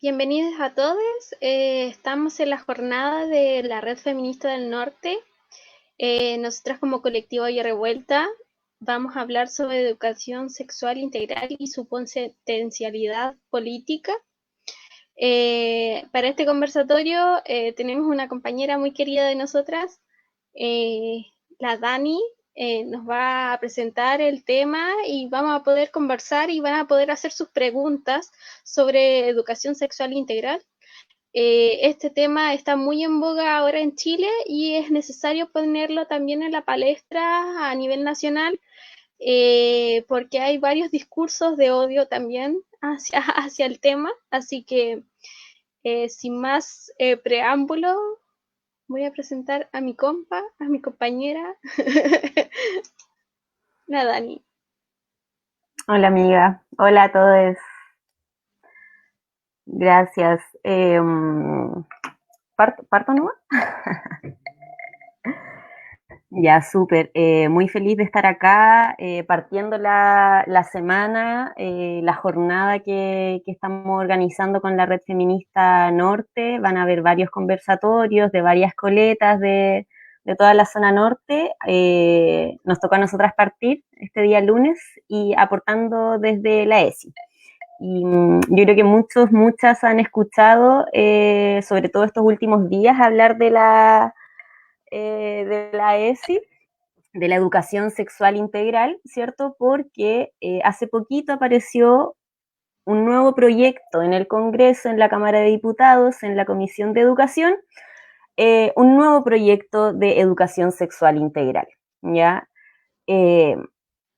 Bienvenidos a todos. Estamos en la jornada de la Red Feminista del Norte. Nosotras como colectivo Y Revuelta vamos a hablar sobre educación sexual integral y su potencialidad política. Para este conversatorio tenemos una compañera muy querida de nosotras, eh, la Dani. Nos va a presentar el tema y vamos a poder conversar y van a poder hacer sus preguntas sobre educación sexual integral. Este tema está muy en boga ahora en Chile y es necesario ponerlo también en la palestra a nivel nacional, porque hay varios discursos de odio también hacia el tema, así que sin más preámbulo, voy a presentar a mi compa, a mi compañera, la Dani. Hola amiga, hola a todos, gracias. ¿Parto nomás? Ya, súper. Muy feliz de estar acá, partiendo la semana, la jornada que estamos organizando con la Red Feminista Norte. Van a haber varios conversatorios de varias coletas de toda la zona norte. Nos toca a nosotras partir este día lunes y aportando desde la ESI. Y yo creo que muchas han escuchado, sobre todo estos últimos días, hablar de la ESI, de la educación sexual integral, ¿cierto? Porque hace poquito apareció un nuevo proyecto en el Congreso, en la Cámara de Diputados, en la Comisión de Educación, un nuevo proyecto de educación sexual integral, ¿ya? Eh,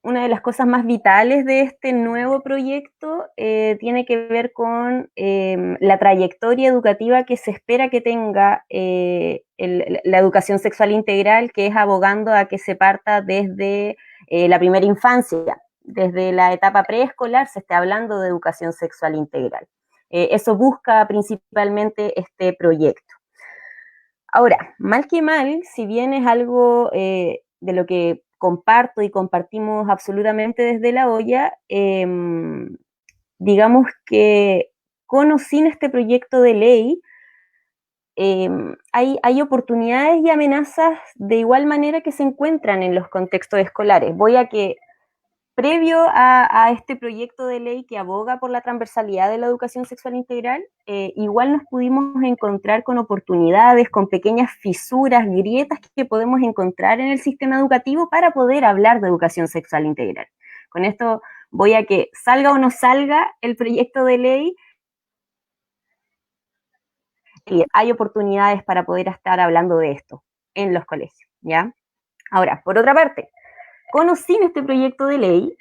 una de las cosas más vitales de este nuevo proyecto tiene que ver con la trayectoria educativa que se espera que tenga la educación sexual integral, que es abogando a que se parta desde la primera infancia, desde la etapa preescolar se esté hablando de educación sexual integral. Eso busca principalmente este proyecto. Ahora, mal que mal, si bien es algo de lo que comparto y compartimos absolutamente desde la olla, digamos que con o sin este proyecto de ley, hay oportunidades y amenazas de igual manera que se encuentran en los contextos escolares. Voy a que previo a este proyecto de ley que aboga por la transversalidad de la educación sexual integral, igual nos pudimos encontrar con oportunidades, con pequeñas fisuras, grietas que podemos encontrar en el sistema educativo para poder hablar de educación sexual integral. Con esto voy a que salga o no salga el proyecto de ley, hay oportunidades para poder estar hablando de esto en los colegios, ¿ya? Ahora, por otra parte, con o sin este proyecto de ley,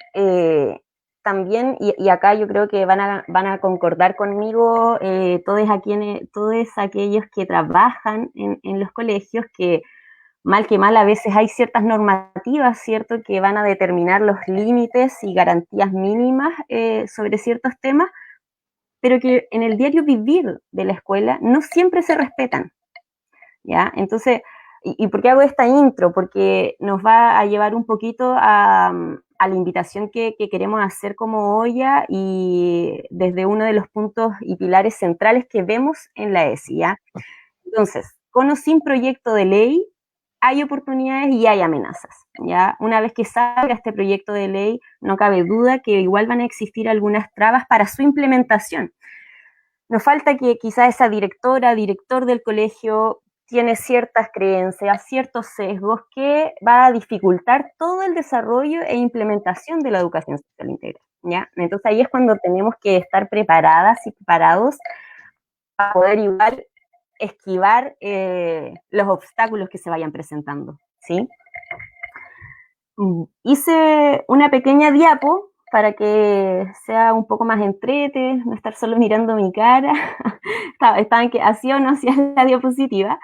también, y acá yo creo que van a concordar conmigo todos aquellos que trabajan en los colegios, que mal a veces hay ciertas normativas, ¿cierto?, que van a determinar los límites y garantías mínimas sobre ciertos temas, pero que en el diario vivir de la escuela no siempre se respetan, ¿ya? Entonces, ¿y por qué hago esta intro? Porque nos va a llevar un poquito a la invitación que queremos hacer como olla y desde uno de los puntos y pilares centrales que vemos en la ESI, ¿ya? Entonces, con o sin proyecto de ley, hay oportunidades y hay amenazas, ¿ya? Una vez que salga este proyecto de ley, no cabe duda que igual van a existir algunas trabas para su implementación. Nos falta que quizás esa directora, director del colegio tiene ciertas creencias, ciertos sesgos que va a dificultar todo el desarrollo e implementación de la educación sexual integral, ¿ya? Entonces ahí es cuando tenemos que estar preparadas y preparados para poder igual esquivar los obstáculos que se vayan presentando, ¿sí? Hice una pequeña diapo para que sea un poco más entrete, no estar solo mirando mi cara. Estaban que hacía o no hacía la diapositiva.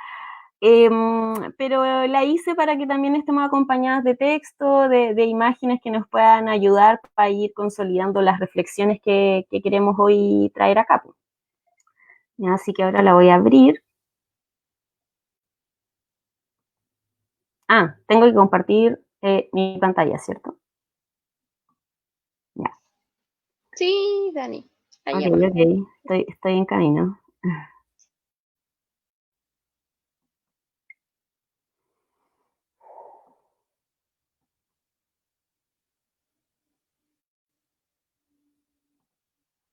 Pero la hice para que también estemos acompañadas de texto, de imágenes que nos puedan ayudar para ir consolidando las reflexiones que queremos hoy traer a cabo. Así que ahora la voy a abrir. Tengo que compartir mi pantalla, ¿cierto? Ya. Sí, Dani. ahí Ok, abajo. ok, estoy en camino.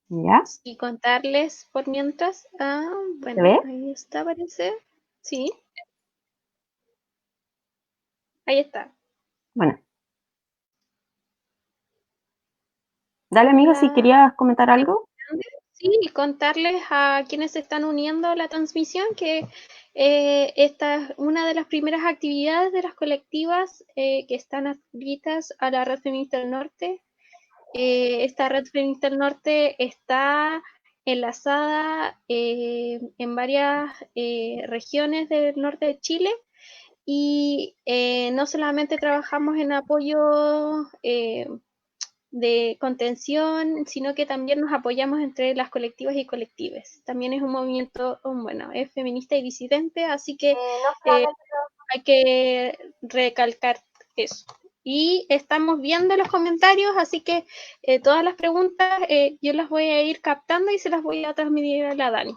¿Ya? Y contarles por mientras. ¿Se Bueno, ve? ahí está, parece. Sí, ahí está. Bueno, dale amigo, si La, querías comentar algo. sí, y contarles a quienes se están uniendo a la transmisión que esta es una de las primeras actividades de las colectivas que están adscritas a la Red Feminista del Norte. Esta Red Feminista del Norte está enlazada en varias regiones del norte de Chile y no solamente trabajamos en apoyo de contención, sino que también nos apoyamos entre las colectivas y colectives. También es un movimiento, bueno, es feminista y disidente, así que No eh, solamente hay que recalcar eso. Y estamos viendo los comentarios, así que todas las preguntas yo las voy a ir captando y se las voy a transmitir a la Dani.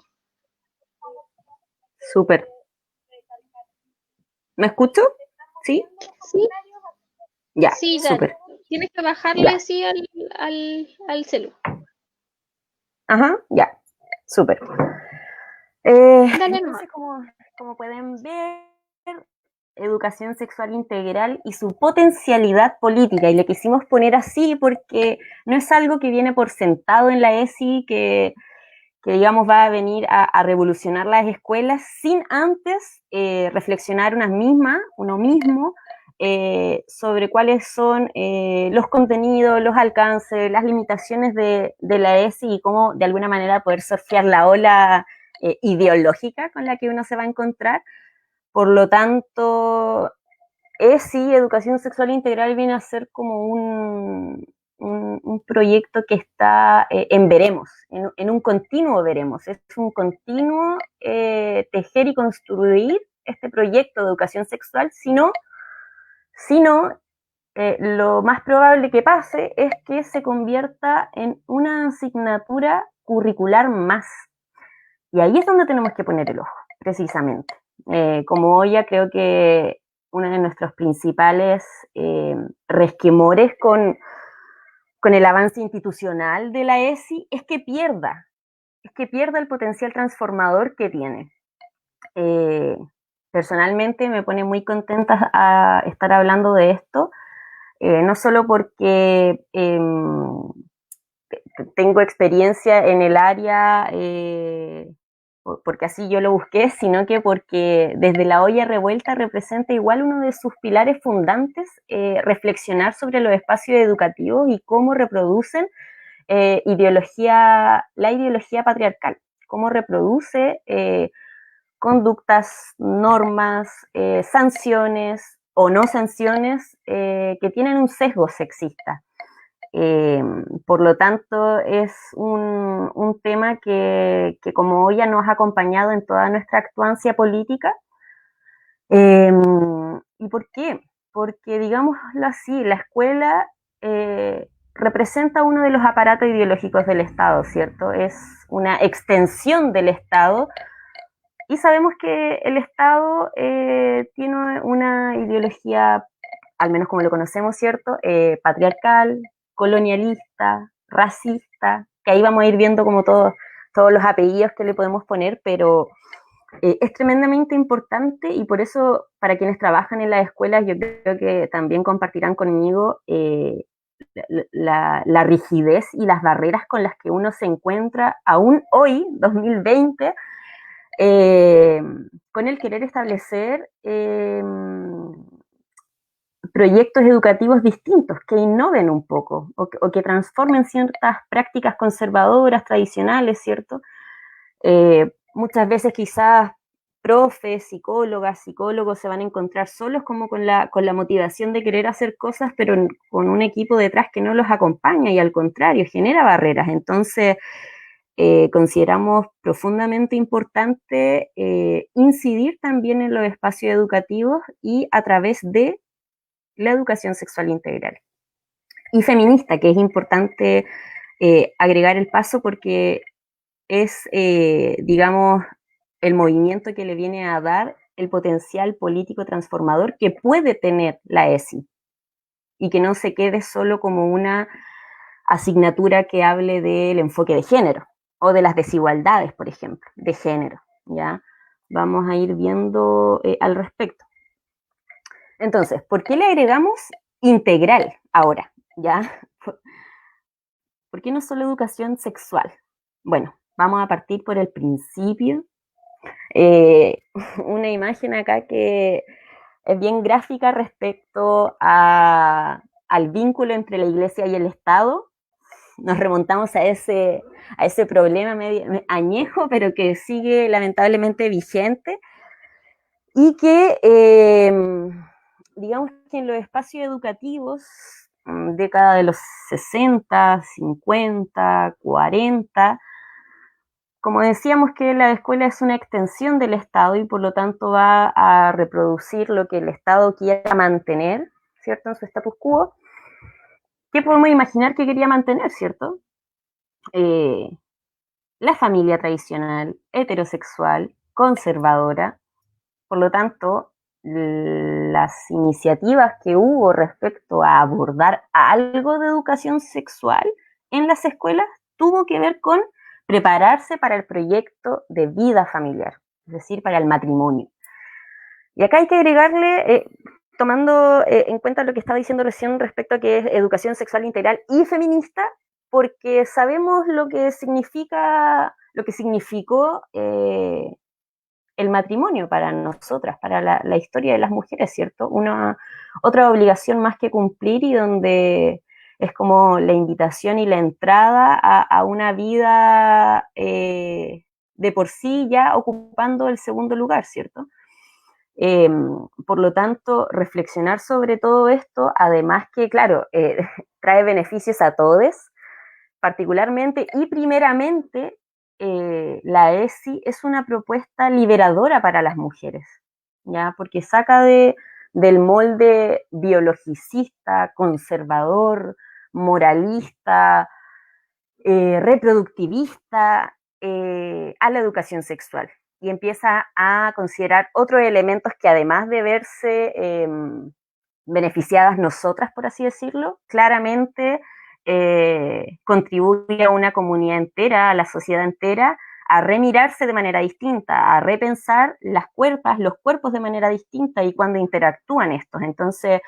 súper. ¿Me escucho? ¿Sí? Sí, Ya, sí, Dani. súper. Tienes que Ya. bajarle sí al celu. Ajá, ya, súper. Dale nomás. Entonces, como pueden ver, educación sexual integral y su potencialidad política, y le quisimos poner así porque no es algo que viene por sentado en la ESI, que digamos va a venir a revolucionar las escuelas sin antes reflexionar uno mismo, sobre cuáles son los contenidos, los alcances, las limitaciones de la ESI y cómo de alguna manera poder surfear la ola ideológica con la que uno se va a encontrar. Por lo tanto, ESI, Educación Sexual Integral, viene a ser como un proyecto que está en veremos, en un continuo veremos. Es un continuo tejer y construir este proyecto de educación sexual, sino lo más probable que pase es que se convierta en una asignatura curricular más. Y ahí es donde tenemos que poner el ojo, precisamente. Como Oya, creo que uno de nuestros principales resquemores con el avance institucional de la ESI es que pierda el potencial transformador que tiene. Eh, Personalmente me pone muy contenta a estar hablando de esto, no solo porque tengo experiencia en el área, porque así yo lo busqué, sino que porque desde la olla revuelta representa igual uno de sus pilares fundantes, reflexionar sobre los espacios educativos y cómo reproducen la ideología patriarcal, cómo reproduce conductas, normas, sanciones o no sanciones que tienen un sesgo sexista. Por lo tanto, es un tema que como hoy ya nos ha acompañado en toda nuestra actuancia política. ¿Y por qué? Porque, digámoslo así, la escuela representa uno de los aparatos ideológicos del Estado, ¿cierto? Es una extensión del Estado y sabemos que el Estado tiene una ideología, al menos como lo conocemos, ¿cierto? Patriarcal, colonialista, racista, que ahí vamos a ir viendo como todos los apellidos que le podemos poner, pero es tremendamente importante y por eso para quienes trabajan en las escuelas yo creo que también compartirán conmigo la rigidez y las barreras con las que uno se encuentra aún hoy, 2020, eh, con el querer establecer proyectos educativos distintos que innoven un poco o que transformen ciertas prácticas conservadoras, tradicionales, ¿cierto? Muchas veces quizás profes, psicólogas, psicólogos se van a encontrar solos como con la motivación de querer hacer cosas, pero con un equipo detrás que no los acompaña y al contrario, genera barreras. Entonces, consideramos profundamente importante incidir también en los espacios educativos y a través de la educación sexual integral y feminista, que es importante agregar el paso porque es, digamos, el movimiento que le viene a dar el potencial político transformador que puede tener la ESI y que no se quede solo como una asignatura que hable del enfoque de género o de las desigualdades, por ejemplo, de género, ¿ya? Vamos a ir viendo al respecto. Entonces, ¿por qué le agregamos integral ahora? ¿Ya? ¿Por qué no solo educación sexual? Bueno, vamos a partir por el principio. Eh, una imagen acá que es bien gráfica respecto al vínculo entre la iglesia y el Estado. Nos remontamos a ese problema medio añejo, pero que sigue lamentablemente vigente y que, digamos que en los espacios educativos, década de los 60, 50, 40, como decíamos que la escuela es una extensión del Estado y por lo tanto va a reproducir lo que el Estado quiera mantener, ¿cierto? En su status quo. ¿Qué podemos imaginar que quería mantener, cierto? La familia tradicional, heterosexual, conservadora. Por lo tanto, las iniciativas que hubo respecto a abordar algo de educación sexual en las escuelas tuvo que ver con prepararse para el proyecto de vida familiar, es decir, para el matrimonio. Y acá hay que agregarle, tomando en cuenta lo que estaba diciendo recién respecto a que es educación sexual integral y feminista, porque sabemos lo que significa, lo que significó el matrimonio para nosotras, para la historia de las mujeres, ¿cierto? Otra obligación más que cumplir y donde es como la invitación y la entrada a una vida de por sí ya ocupando el segundo lugar, ¿cierto? Por lo tanto, reflexionar sobre todo esto, además que, claro, trae beneficios a todos, particularmente y primeramente, la ESI es una propuesta liberadora para las mujeres, ¿ya? Porque saca del molde biologicista, conservador, moralista, reproductivista, a la educación sexual y empieza a considerar otros elementos que además de verse beneficiadas nosotras, por así decirlo, claramente contribuye a una comunidad entera, a la sociedad entera, a remirarse de manera distinta, a repensar los cuerpos de manera distinta y cuando interactúan estos. Entonces,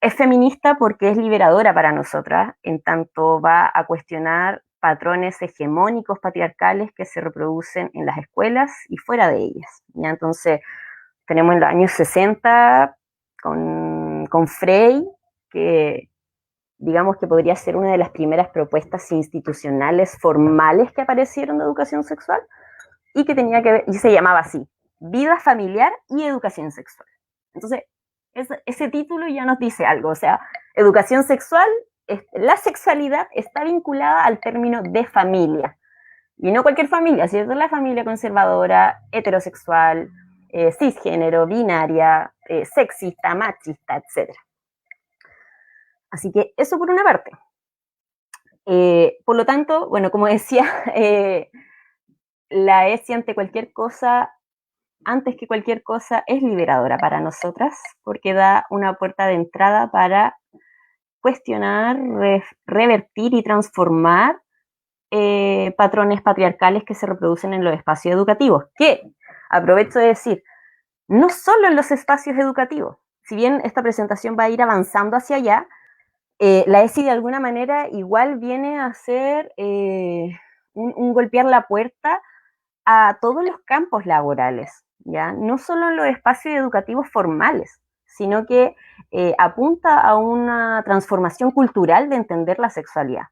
es feminista porque es liberadora para nosotras, en tanto va a cuestionar patrones hegemónicos patriarcales que se reproducen en las escuelas y fuera de ellas. ¿Ya? Entonces, tenemos en los años 60 con Frey, que digamos que podría ser una de las primeras propuestas institucionales formales que aparecieron de educación sexual y que tenía que ver, y se llamaba así, vida familiar y educación sexual. Entonces, ese título ya nos dice algo, o sea, educación sexual, la sexualidad está vinculada al término de familia, y no cualquier familia, ¿cierto? La familia conservadora, heterosexual, cisgénero, binaria, sexista, machista, etc. Así que eso por una parte. Por lo tanto, bueno, como decía, la ESI ante cualquier cosa, antes que cualquier cosa, es liberadora para nosotras, porque da una puerta de entrada para cuestionar, revertir y transformar patrones patriarcales que se reproducen en los espacios educativos, que, aprovecho de decir, no solo en los espacios educativos, si bien esta presentación va a ir avanzando hacia allá, la ESI de alguna manera igual viene a ser un golpear la puerta a todos los campos laborales, ¿ya? No solo en los espacios educativos formales, sino que apunta a una transformación cultural de entender la sexualidad.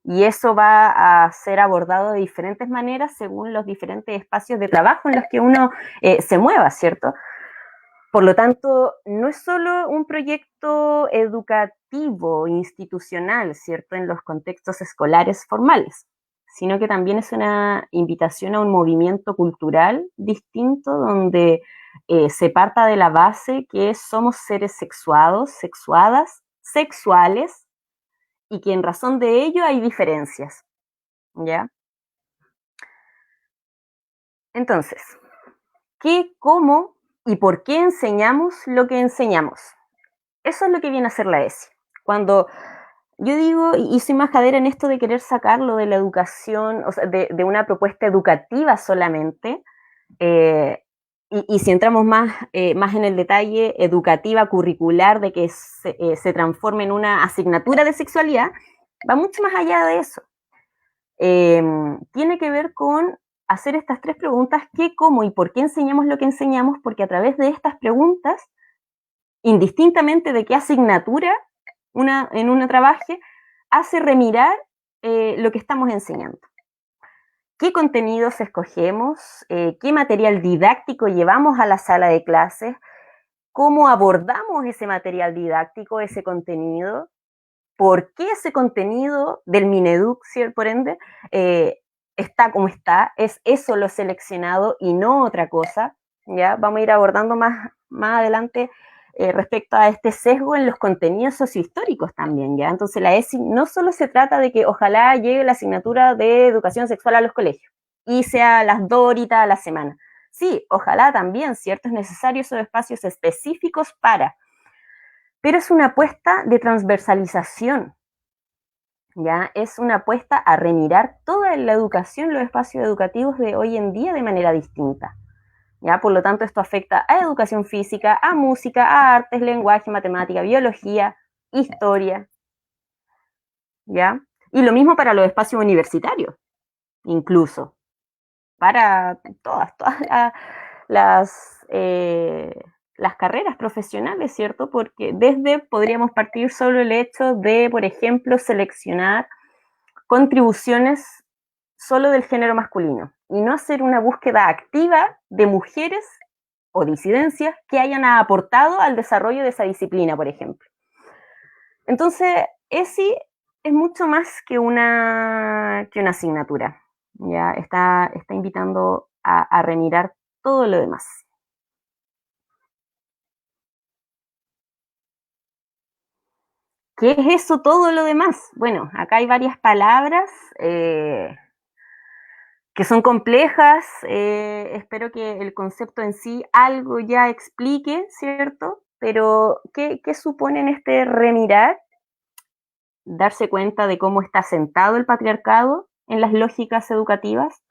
Y eso va a ser abordado de diferentes maneras según los diferentes espacios de trabajo en los que uno se mueva, ¿cierto? Por lo tanto, no es solo un proyecto educativo, institucional, ¿cierto?, en los contextos escolares formales, sino que también es una invitación a un movimiento cultural distinto donde se parta de la base que somos seres sexuados, sexuadas, sexuales, y que en razón de ello hay diferencias, ¿ya? Entonces, ¿qué, cómo y por qué enseñamos lo que enseñamos? Eso es lo que viene a ser la ESI. Cuando yo digo, y soy majadera en esto de querer sacarlo de la educación, o sea, de una propuesta educativa solamente, y si entramos más en el detalle educativa, curricular, de que se transforme en una asignatura de sexualidad, va mucho más allá de eso. Tiene que ver con hacer estas tres preguntas: qué, cómo y por qué enseñamos lo que enseñamos, porque a través de estas preguntas, indistintamente de qué asignatura en una trabaje, hace remirar lo que estamos enseñando. ¿Qué contenidos escogemos? ¿Qué material didáctico llevamos a la sala de clases? ¿Cómo abordamos ese material didáctico, ese contenido? ¿Por qué ese contenido del Mineduc, por ende, está como está? ¿Es eso lo seleccionado y no otra cosa? ¿Ya? Vamos a ir abordando más adelante respecto a este sesgo en los contenidos sociohistóricos también, ¿ya? Entonces la ESI no solo se trata de que ojalá llegue la asignatura de educación sexual a los colegios y sea las 2 horitas a la semana. Sí, ojalá también, ¿cierto? Es necesario esos espacios específicos pero es una apuesta de transversalización, ¿ya? Es una apuesta a remirar toda la educación, los espacios educativos de hoy en día de manera distinta. ¿Ya? Por lo tanto, esto afecta a educación física, a música, a artes, lenguaje, matemática, biología, historia, ¿ya? Y lo mismo para los espacios universitarios, incluso, para todas las carreras profesionales, ¿cierto? Porque podríamos partir solo el hecho de, por ejemplo, seleccionar contribuciones solo del género masculino y no hacer una búsqueda activa de mujeres o disidencias que hayan aportado al desarrollo de esa disciplina, por ejemplo. Entonces, ESI es mucho más que una asignatura, ¿ya? Está invitando a remirar todo lo demás. ¿Qué es eso todo lo demás? Bueno, acá hay varias palabras que son complejas. Espero que el concepto en sí algo ya explique, ¿cierto? Pero, ¿qué supone este remirar? Darse cuenta de cómo está sentado el patriarcado en las lógicas educativas.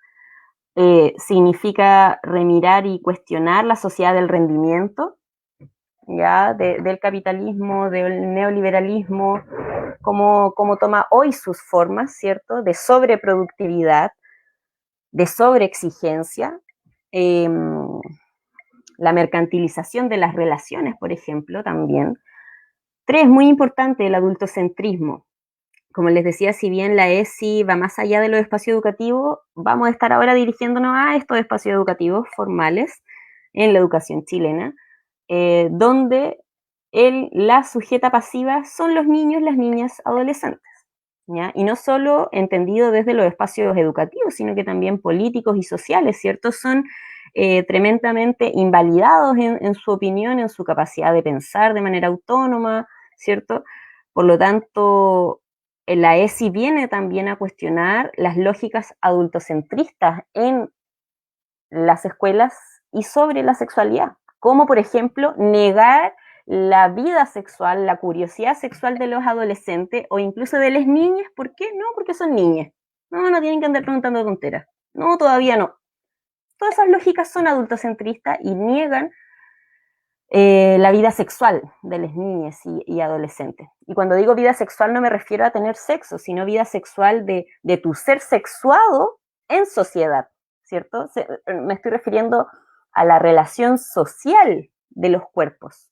Significa remirar y cuestionar la sociedad del rendimiento, ¿ya? Del capitalismo, del neoliberalismo, cómo toma hoy sus formas, ¿cierto? De sobreproductividad, de sobreexigencia, la mercantilización de las relaciones, por ejemplo, también. 3, muy importante, el adultocentrismo. Como les decía, si bien la ESI va más allá de los espacios educativos, vamos a estar ahora dirigiéndonos a estos espacios educativos formales en la educación chilena, donde la sujeta pasiva son los niños, las niñas, adolescentes, ¿ya? Y no solo entendido desde los espacios educativos, sino que también políticos y sociales, ¿cierto? Son tremendamente invalidados en su opinión, en su capacidad de pensar de manera autónoma, ¿cierto? Por lo tanto, la ESI viene también a cuestionar las lógicas adultocentristas en las escuelas y sobre la sexualidad, como por ejemplo negar la vida sexual, la curiosidad sexual de los adolescentes o incluso de las niñas. ¿Por qué? No, porque son niñas. No tienen que andar preguntando tonteras. No, todavía no. Todas esas lógicas son adultocentristas y niegan la vida sexual de las niñas y adolescentes. Y cuando digo vida sexual no me refiero a tener sexo, sino vida sexual de tu ser sexuado en sociedad, ¿cierto? Me estoy refiriendo a la relación social de los cuerpos,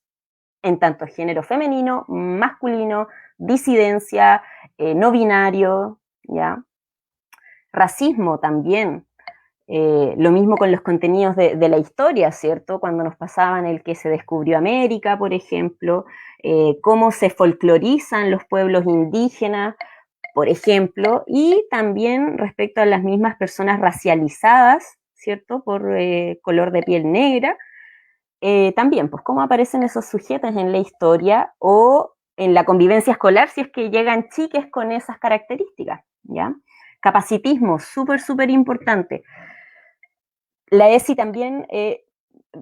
en tanto género femenino, masculino, disidencia, no binario, ¿ya? Racismo también. Lo mismo con los contenidos de la historia, ¿cierto? Cuando nos pasaban el que se descubrió América, por ejemplo, cómo se folclorizan los pueblos indígenas, por ejemplo, y también respecto a las mismas personas racializadas, ¿cierto? Por color de piel negra, también, pues, cómo aparecen esos sujetos en la historia o en la convivencia escolar si es que llegan chiques con esas características, ¿ya? Capacitismo, súper, súper importante. La ESI también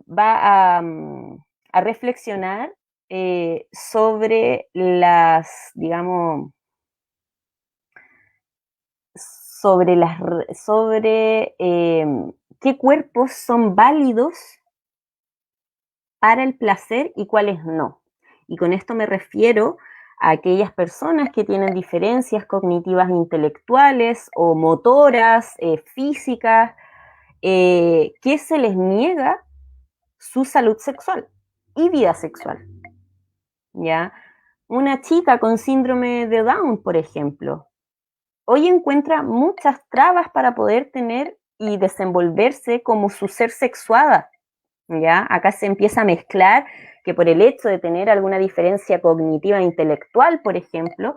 va a reflexionar sobre las, digamos, sobre qué cuerpos son válidos para el placer y cuáles no. Y con esto me refiero a aquellas personas que tienen diferencias cognitivas e intelectuales o motoras, físicas, que se les niega su salud sexual y vida sexual. ¿Ya? Una chica con síndrome de Down, por ejemplo, hoy encuentra muchas trabas para poder tener y desenvolverse como su ser sexuada. ¿Ya? Acá se empieza a mezclar que por el hecho de tener alguna diferencia cognitiva e intelectual, por ejemplo,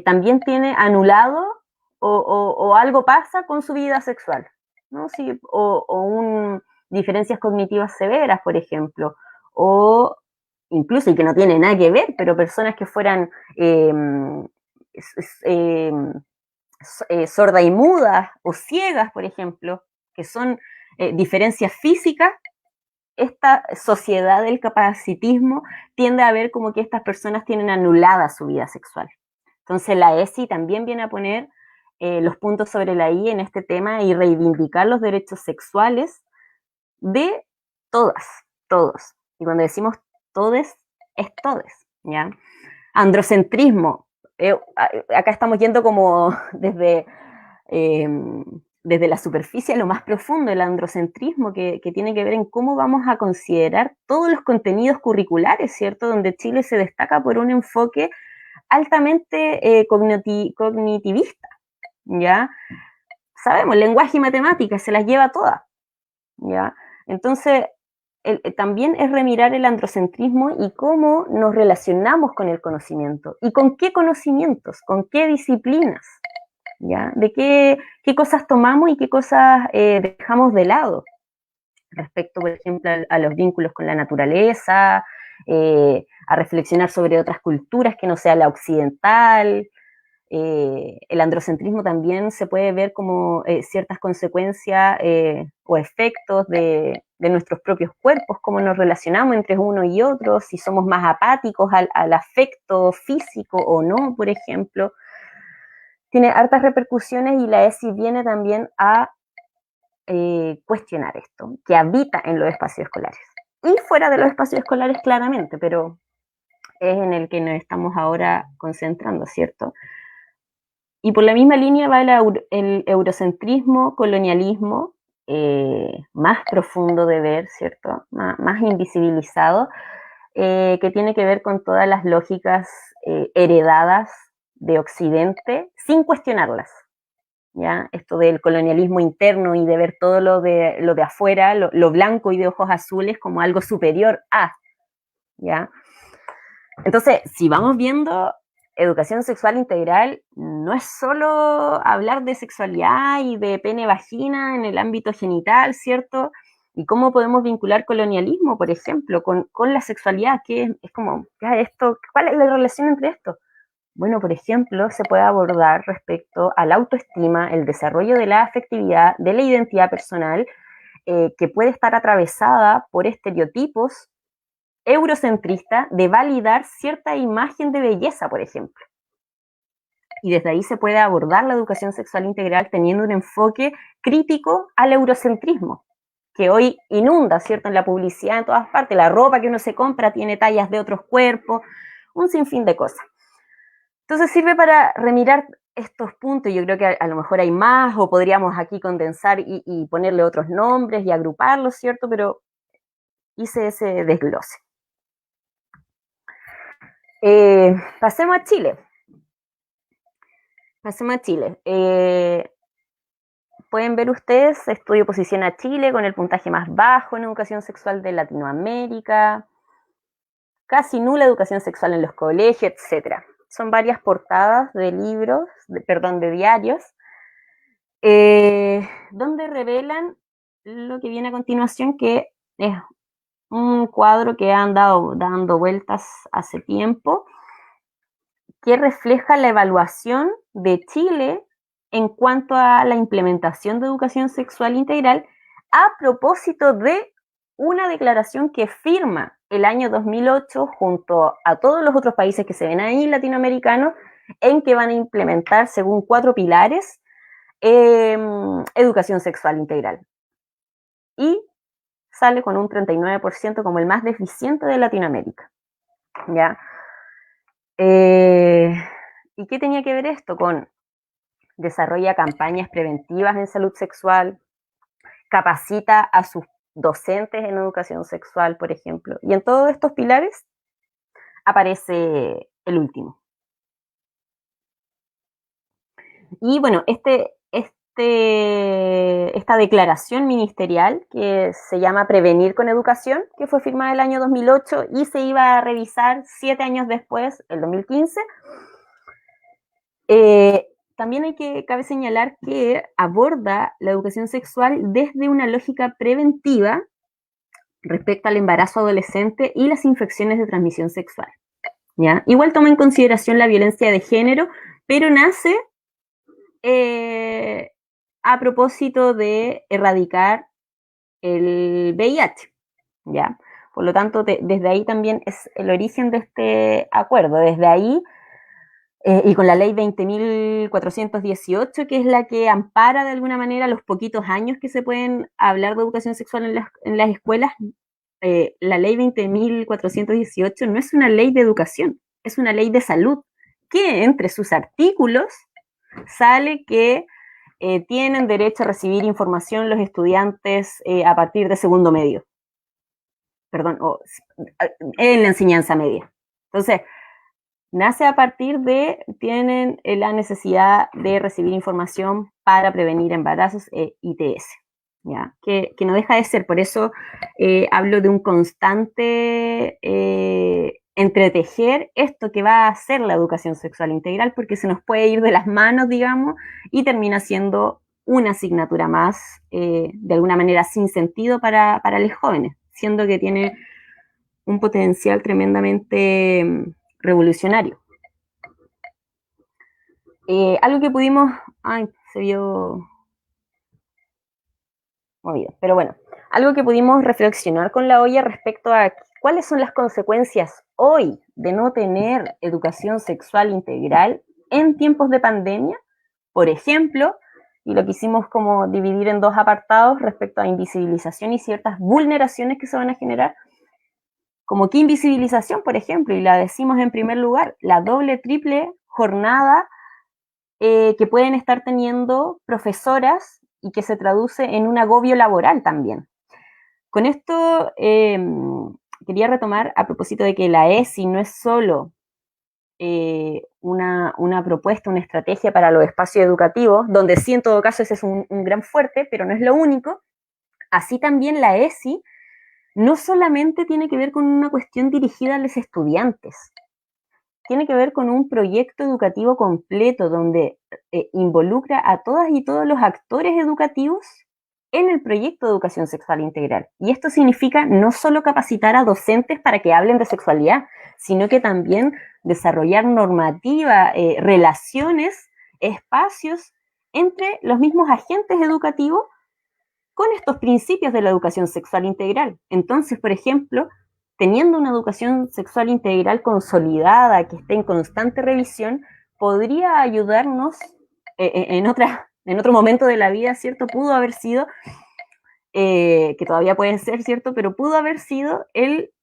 también tiene anulado o algo pasa con su vida sexual, ¿no? Sí, diferencias cognitivas severas, por ejemplo, o incluso, y que no tiene nada que ver, pero personas que fueran eh, sordas y mudas o ciegas, por ejemplo, que son diferencias físicas, esta sociedad del capacitismo tiende a ver como que estas personas tienen anulada su vida sexual. Entonces la ESI también viene a poner los puntos sobre la I en este tema y reivindicar los derechos sexuales de todas, todos. Y cuando decimos todes, es todes, ¿ya? Androcentrismo. Acá estamos yendo como eh, desde la superficie a lo más profundo, el androcentrismo, que tiene que ver en cómo vamos a considerar todos los contenidos curriculares, ¿cierto? Donde Chile se destaca por un enfoque altamente cognitivista, ¿ya? Sabemos, lenguaje y matemáticas, se las lleva todas, ¿ya? Entonces, también es remirar el androcentrismo y cómo nos relacionamos con el conocimiento y con qué conocimientos, con qué disciplinas, ¿ya? De qué cosas tomamos y qué cosas dejamos de lado respecto, por ejemplo, a los vínculos con la naturaleza, a reflexionar sobre otras culturas que no sea la occidental. El androcentrismo también se puede ver como ciertas consecuencias o efectos de nuestros propios cuerpos, cómo nos relacionamos entre uno y otro, si somos más apáticos al afecto físico o no, por ejemplo. Tiene hartas repercusiones y la ESI viene también a cuestionar esto, que habita en los espacios escolares. Y fuera de los espacios escolares, claramente, pero es en el que nos estamos ahora concentrando, ¿cierto? Y por la misma línea va el eurocentrismo, colonialismo, más profundo de ver, ¿cierto? Más invisibilizado, que tiene que ver con todas las lógicas heredadas de Occidente sin cuestionarlas. ¿Ya? Esto del colonialismo interno y de ver todo lo de afuera, lo blanco y de ojos azules como algo superior a, ¿ya? Entonces, si vamos viendo, educación sexual integral no es solo hablar de sexualidad y de pene-vagina en el ámbito genital, ¿cierto? Y cómo podemos vincular colonialismo, por ejemplo, con la sexualidad, que es como, esto, ¿cuál es la relación entre esto? Bueno, por ejemplo, se puede abordar respecto a la autoestima, el desarrollo de la afectividad, de la identidad personal, que puede estar atravesada por estereotipos eurocentristas de validar cierta imagen de belleza, por ejemplo. Y desde ahí se puede abordar la educación sexual integral teniendo un enfoque crítico al eurocentrismo, que hoy inunda, ¿cierto?, en la publicidad en todas partes. La ropa que uno se compra tiene tallas de otros cuerpos, un sinfín de cosas. Entonces sirve para remirar estos puntos. Yo creo que a lo mejor hay más, o podríamos aquí condensar y ponerle otros nombres y agruparlos, ¿cierto? Pero hice ese desglose. Pasemos a Chile. Pasemos a Chile. Pueden ver ustedes, estudio posición a Chile con el puntaje más bajo en educación sexual de Latinoamérica, casi nula educación sexual en los colegios, etc. Son varias portadas de libros, de diarios, donde revelan lo que viene a continuación, que es un cuadro que ha andado dando vueltas hace tiempo, que refleja la evaluación de Chile en cuanto a la implementación de educación sexual integral a propósito de una declaración que firma el año 2008 junto a todos los otros países que se ven ahí latinoamericanos, en que van a implementar, según 4 pilares, educación sexual integral. Y sale con un 39% como el más deficiente de Latinoamérica. ¿Ya? ¿Y qué tenía que ver esto? Con desarrolla campañas preventivas en salud sexual, capacita a sus docentes en educación sexual, por ejemplo. Y en todos estos pilares aparece el último. Y bueno, esta declaración ministerial que se llama Prevenir con Educación, que fue firmada el año 2008 y se iba a revisar 7 años después, el 2015, también cabe señalar que aborda la educación sexual desde una lógica preventiva respecto al embarazo adolescente y las infecciones de transmisión sexual. ¿Ya? Igual toma en consideración la violencia de género, pero nace a propósito de erradicar el VIH. ¿Ya? Por lo tanto, desde ahí también es el origen de este acuerdo. Desde ahí, y con la ley 20.418, que es la que ampara de alguna manera los poquitos años que se pueden hablar de educación sexual en las escuelas, la ley 20.418 no es una ley de educación, es una ley de salud, que entre sus artículos sale que tienen derecho a recibir información los estudiantes a partir de segundo medio. Perdón, en la enseñanza media. Entonces, nace a partir de, tienen la necesidad de recibir información para prevenir embarazos e ITS, ¿ya? Que no deja de ser, por eso hablo de un constante entretejer esto que va a ser la educación sexual integral, porque se nos puede ir de las manos, digamos, y termina siendo una asignatura más, de alguna manera sin sentido para los jóvenes, siendo que tiene un potencial tremendamente revolucionario. Algo que pudimos... Ay, se vio movido. Pero bueno, algo que pudimos reflexionar con la olla respecto a cuáles son las consecuencias hoy de no tener educación sexual integral en tiempos de pandemia. Por ejemplo, y lo quisimos como dividir en 2 apartados respecto a invisibilización y ciertas vulneraciones que se van a generar. Como que invisibilización, por ejemplo, y la decimos en primer lugar, la doble, triple jornada que pueden estar teniendo profesoras y que se traduce en un agobio laboral también. Con esto quería retomar a propósito de que la ESI no es solo una propuesta, una estrategia para los espacios educativos, donde sí en todo caso ese es un gran fuerte, pero no es lo único. Así también la ESI no solamente tiene que ver con una cuestión dirigida a los estudiantes, tiene que ver con un proyecto educativo completo donde involucra a todas y todos los actores educativos en el proyecto de educación sexual integral. Y esto significa no solo capacitar a docentes para que hablen de sexualidad, sino que también desarrollar normativa, relaciones, espacios entre los mismos agentes educativos con estos principios de la educación sexual integral. Entonces, por ejemplo, teniendo una educación sexual integral consolidada, que esté en constante revisión, podría ayudarnos en otro momento de la vida, ¿cierto? Pudo haber sido, que todavía puede ser, ¿cierto? Pero pudo haber sido el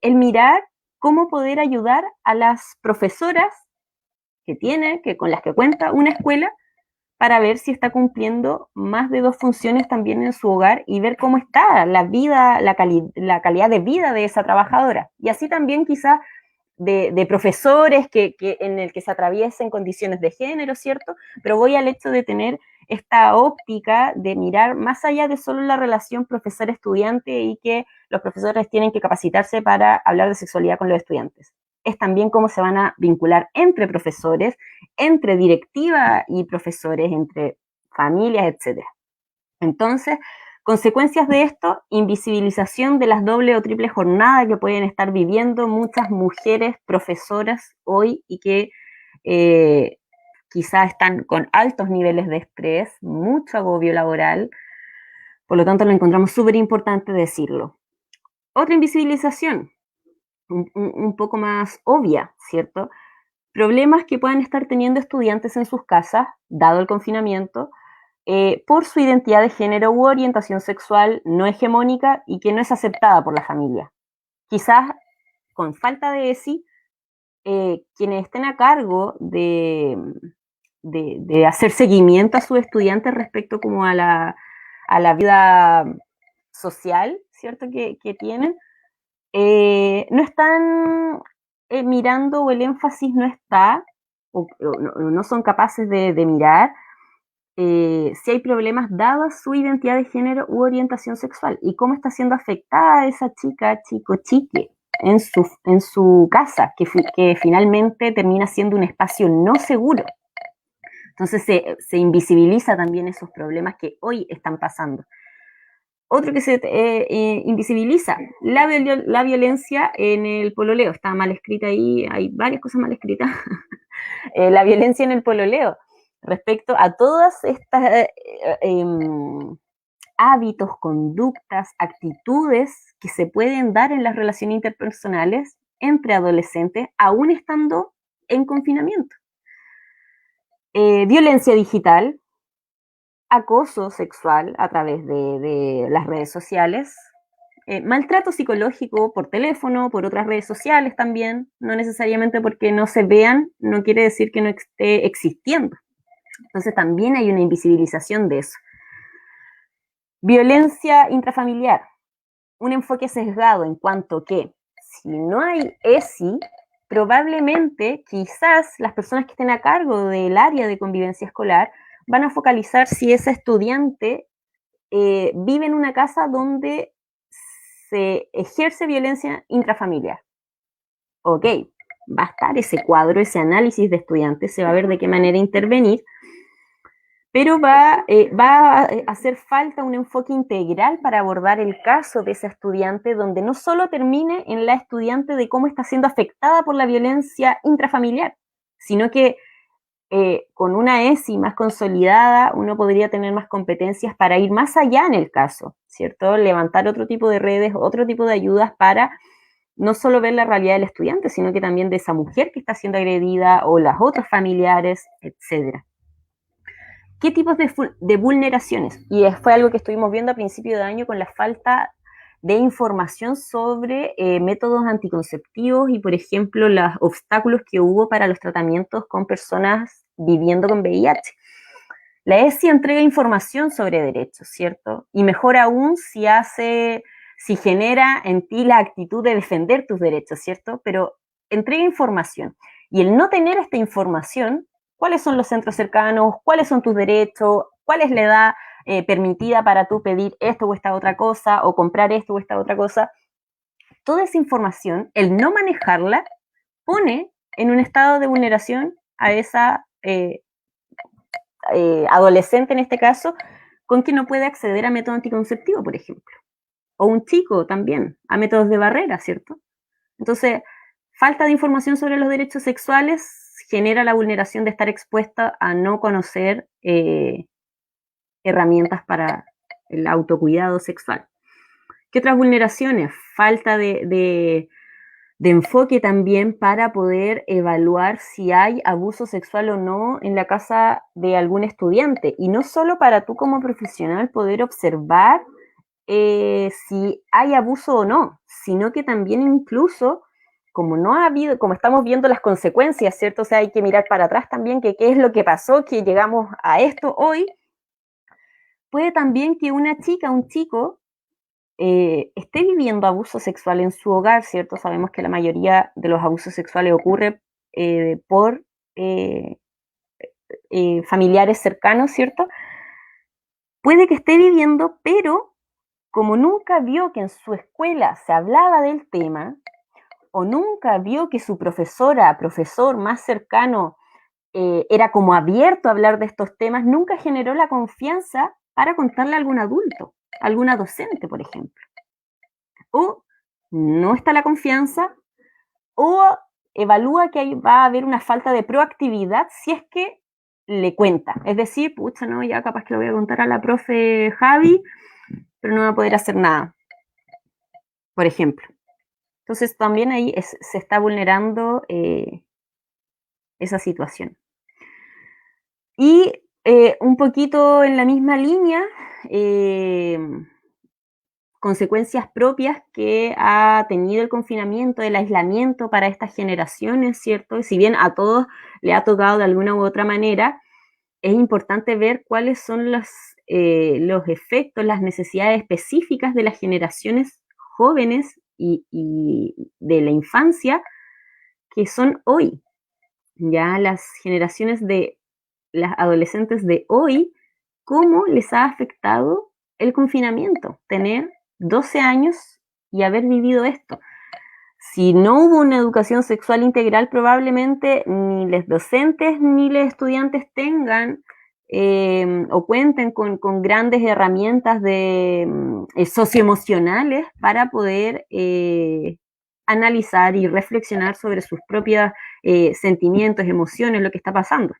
mirar cómo poder ayudar a las profesoras con las que cuenta una escuela, para ver si está cumpliendo más de 2 funciones también en su hogar y ver cómo está la vida, la calidad de vida de esa trabajadora. Y así también quizás de profesores en el que se atraviesen condiciones de género, ¿cierto? Pero voy al hecho de tener esta óptica de mirar más allá de solo la relación profesor-estudiante y que los profesores tienen que capacitarse para hablar de sexualidad con los estudiantes. Es también cómo se van a vincular entre profesores, entre directiva y profesores, entre familias, etc. Entonces, Consecuencias de esto, invisibilización de las doble o triple jornadas que pueden estar viviendo muchas mujeres profesoras hoy y que quizás están con altos niveles de estrés, mucho agobio laboral, por lo tanto lo encontramos súper importante decirlo. Otra invisibilización, un poco más obvia, ¿cierto? Problemas que puedan estar teniendo estudiantes en sus casas, dado el confinamiento, por su identidad de género u orientación sexual no hegemónica y que no es aceptada por la familia. Quizás con falta de ESI, quienes estén a cargo de hacer seguimiento a sus estudiantes respecto como a la vida social, ¿cierto? Que tienen, no están mirando o el énfasis no está, o no son capaces de mirar si hay problemas dadas su identidad de género u orientación sexual y cómo está siendo afectada esa chica, chico, chique en su casa, que finalmente termina siendo un espacio no seguro. Entonces se invisibiliza también esos problemas que hoy están pasando. Otro que se invisibiliza, la violencia en el pololeo. Está mal escrita ahí, hay varias cosas mal escritas. La violencia en el pololeo. Respecto a todas estas hábitos, conductas, actitudes que se pueden dar en las relaciones interpersonales entre adolescentes, aún estando en confinamiento. Violencia digital, acoso sexual a través de las redes sociales, maltrato psicológico por teléfono, por otras redes sociales también, no necesariamente porque no se vean, no quiere decir que no esté existiendo. Entonces también hay una invisibilización de eso. Violencia intrafamiliar, un enfoque sesgado en cuanto que si no hay ESI, probablemente quizás las personas que estén a cargo del área de convivencia escolar van a focalizar si esa estudiante vive en una casa donde se ejerce violencia intrafamiliar. Ok, va a estar ese cuadro, ese análisis de estudiantes, se va a ver de qué manera intervenir, pero va a hacer falta un enfoque integral para abordar el caso de esa estudiante, donde no solo termine en la estudiante de cómo está siendo afectada por la violencia intrafamiliar, sino que con una ESI más consolidada uno podría tener más competencias para ir más allá en el caso, ¿cierto? Levantar otro tipo de redes, otro tipo de ayudas para no solo ver la realidad del estudiante, sino que también de esa mujer que está siendo agredida o las otras familiares, etcétera. ¿Qué tipos de vulneraciones? Y fue algo que estuvimos viendo a principio de año con la falta de información sobre métodos anticonceptivos y, por ejemplo, los obstáculos que hubo para los tratamientos con personas viviendo con VIH. La ESI entrega información sobre derechos, ¿cierto? Y mejor aún si genera en ti la actitud de defender tus derechos, ¿cierto? Pero entrega información. Y el no tener esta información, ¿cuáles son los centros cercanos? ¿Cuáles son tus derechos? ¿Cuál es la edad permitida para tú pedir esto o esta otra cosa? ¿O comprar esto o esta otra cosa? Toda esa información, el no manejarla, pone en un estado de vulneración a esa adolescente en este caso, con que no puede acceder a método anticonceptivo, por ejemplo. O un chico también, a métodos de barrera, ¿cierto? Entonces, falta de información sobre los derechos sexuales genera la vulneración de estar expuesta a no conocer herramientas para el autocuidado sexual. ¿Qué otras vulneraciones? Falta de enfoque también para poder evaluar si hay abuso sexual o no en la casa de algún estudiante. Y no solo para tú como profesional poder observar si hay abuso o no, sino que también incluso, como no ha habido, como estamos viendo las consecuencias, ¿cierto? O sea, hay que mirar para atrás también que qué es lo que pasó, que llegamos a esto hoy. Puede también que una chica, un chico, esté viviendo abuso sexual en su hogar, ¿cierto? Sabemos que la mayoría de los abusos sexuales ocurre por familiares cercanos, ¿cierto? Puede que esté viviendo, pero como nunca vio que en su escuela se hablaba del tema, o nunca vio que su profesora, profesor más cercano, era como abierto a hablar de estos temas, nunca generó la confianza para contarle a algún adulto. alguna docente, por ejemplo. O no está la confianza, o evalúa que va a haber una falta de proactividad si es que le cuenta. Es decir, pucha, no, ya capaz que lo voy a contar a la profe Javi, pero no va a poder hacer nada, por ejemplo. Entonces también ahí se está vulnerando esa situación. Y un poquito en la misma línea, consecuencias propias que ha tenido el confinamiento, el aislamiento para estas generaciones, ¿cierto? Y si bien a todos le ha tocado de alguna u otra manera, es importante ver cuáles son los efectos, las necesidades específicas de las generaciones jóvenes y de la infancia que son hoy. Ya las generaciones de las adolescentes de hoy, cómo les ha afectado el confinamiento, tener 12 años y haber vivido esto. Si no hubo una educación sexual integral, probablemente ni los docentes ni los estudiantes tengan o cuenten con grandes herramientas socioemocionales para poder analizar y reflexionar sobre sus propios sentimientos, emociones, lo que está pasando.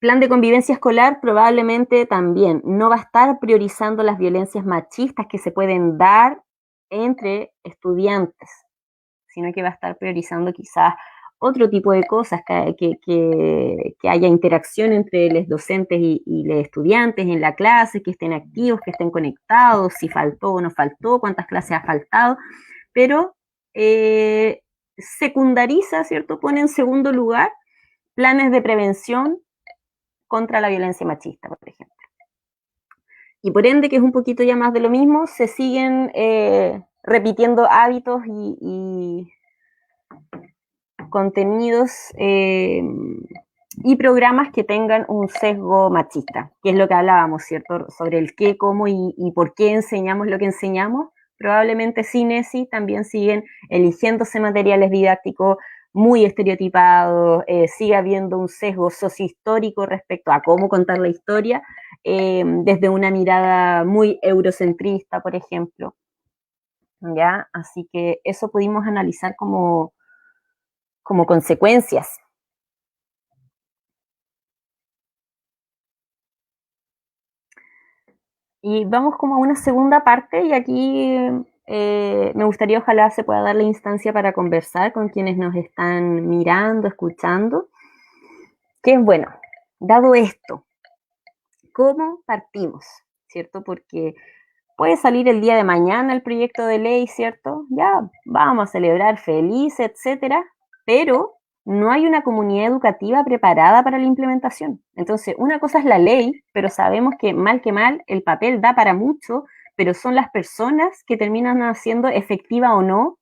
Plan de convivencia escolar probablemente también no va a estar priorizando las violencias machistas que se pueden dar entre estudiantes, sino que va a estar priorizando quizás otro tipo de cosas, que haya interacción entre los docentes y los estudiantes en la clase, que estén activos, que estén conectados, si faltó o no faltó, cuántas clases ha faltado, pero secundariza, ¿cierto? Pone en segundo lugar planes de prevención contra la violencia machista, por ejemplo. Y por ende, que es un poquito ya más de lo mismo, se siguen repitiendo hábitos y contenidos y programas que tengan un sesgo machista, que es lo que hablábamos, ¿cierto? Sobre el qué, cómo y por qué enseñamos lo que enseñamos. Probablemente sin ESI también siguen eligiéndose materiales didácticos muy estereotipados, sigue habiendo un sesgo sociohistórico respecto a cómo contar la historia, desde una mirada muy eurocentrista, por ejemplo. ¿Ya? Así que eso pudimos analizar como consecuencias. Y vamos como a una segunda parte y aquí me gustaría ojalá se pueda dar la instancia para conversar con quienes nos están mirando, escuchando. Que es bueno, dado esto, ¿cómo partimos? ¿Cierto? Porque puede salir el día de mañana el proyecto de ley, ¿cierto? Ya vamos a celebrar feliz, etcétera, pero no hay una comunidad educativa preparada para la implementación. Entonces, una cosa es la ley, pero sabemos que mal, el papel da para mucho, pero son las personas que terminan haciendo efectiva o no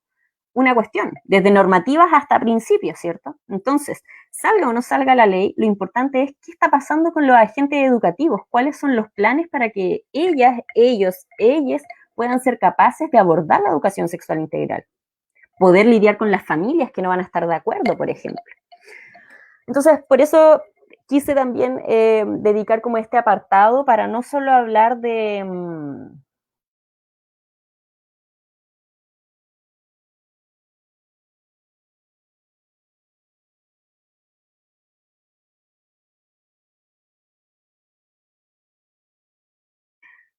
una cuestión, desde normativas hasta principios, ¿cierto? Entonces, salga o no salga la ley, lo importante es qué está pasando con los agentes educativos, cuáles son los planes para que ellas puedan ser capaces de abordar la educación sexual integral, poder lidiar con las familias que no van a estar de acuerdo, por ejemplo. Entonces, por eso quise también dedicar como este apartado para no solo hablar de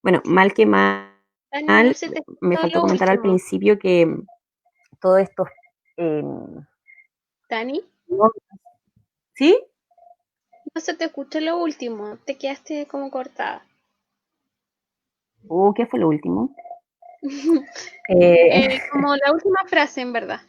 bueno, mal, Dani, no se te me escuchó faltó lo comentar al último. principio que todo esto... Dani, ¿Sí? no se te escuchó lo último, te quedaste como cortada. ¿Qué fue lo último? Eh, Como la última frase, en verdad.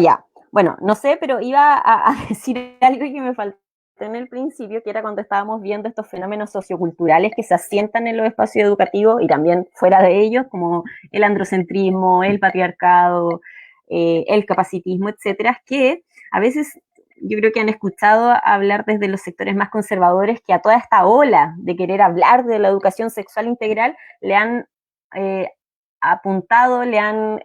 ya. Bueno, no sé, pero iba a decir algo que me faltó en el principio, que era cuando estábamos viendo estos fenómenos socioculturales que se asientan en los espacios educativos y también fuera de ellos, como el androcentrismo, el patriarcado, el capacitismo, etcétera, que a veces yo creo que han escuchado hablar desde los sectores más conservadores que a toda esta ola de querer hablar de la educación sexual integral le han apuntado, le han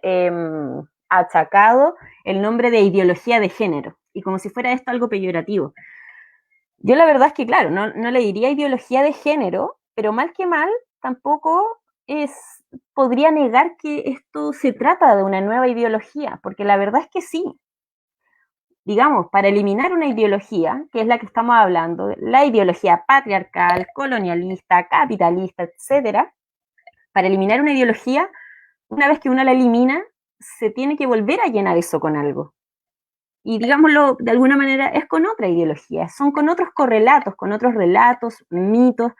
achacado el nombre de ideología de género, y como si fuera esto algo peyorativo. Yo la verdad es que, claro, no le diría ideología de género, pero mal que mal, tampoco podría negar que esto se trata de una nueva ideología, porque la verdad es que sí. Digamos, para eliminar una ideología, que es la que estamos hablando, la ideología patriarcal, colonialista, capitalista, etcétera, para eliminar una ideología, una vez que uno la elimina, se tiene que volver a llenar eso con algo. Y digámoslo de alguna manera, es con otra ideología, son con otros correlatos, con otros relatos, mitos.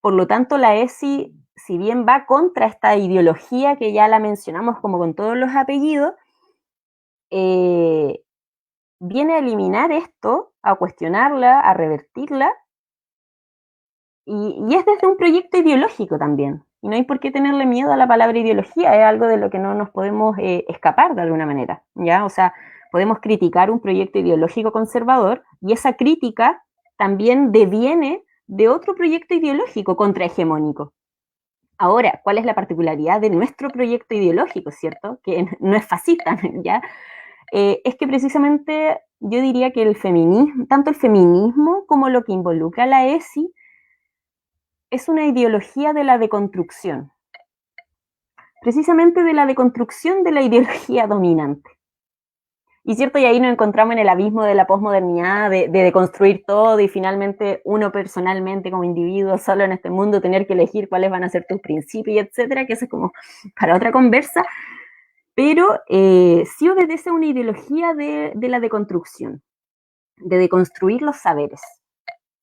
Por lo tanto, la ESI, si bien va contra esta ideología que ya la mencionamos como con todos los apellidos, viene a eliminar esto, a cuestionarla, a revertirla, y es desde un proyecto ideológico también. Y no hay por qué tenerle miedo a la palabra ideología, es algo de lo que no nos podemos escapar de alguna manera, ¿ya? O sea, podemos criticar un proyecto ideológico conservador y esa crítica también deviene de otro proyecto ideológico contrahegemónico. Ahora, ¿cuál es la particularidad de nuestro proyecto ideológico, cierto? Que no es fascista, ¿ya? Es que precisamente yo diría que el feminismo, tanto el feminismo como lo que involucra la ESI, es una ideología de la deconstrucción, precisamente de la deconstrucción de la ideología dominante. Y cierto, y ahí nos encontramos en el abismo de la posmodernidad, de deconstruir todo y finalmente uno personalmente como individuo solo en este mundo tener que elegir cuáles van a ser tus principios, etcétera, que eso es como para otra conversa, pero sí obedece a una ideología de la deconstrucción, de deconstruir los saberes.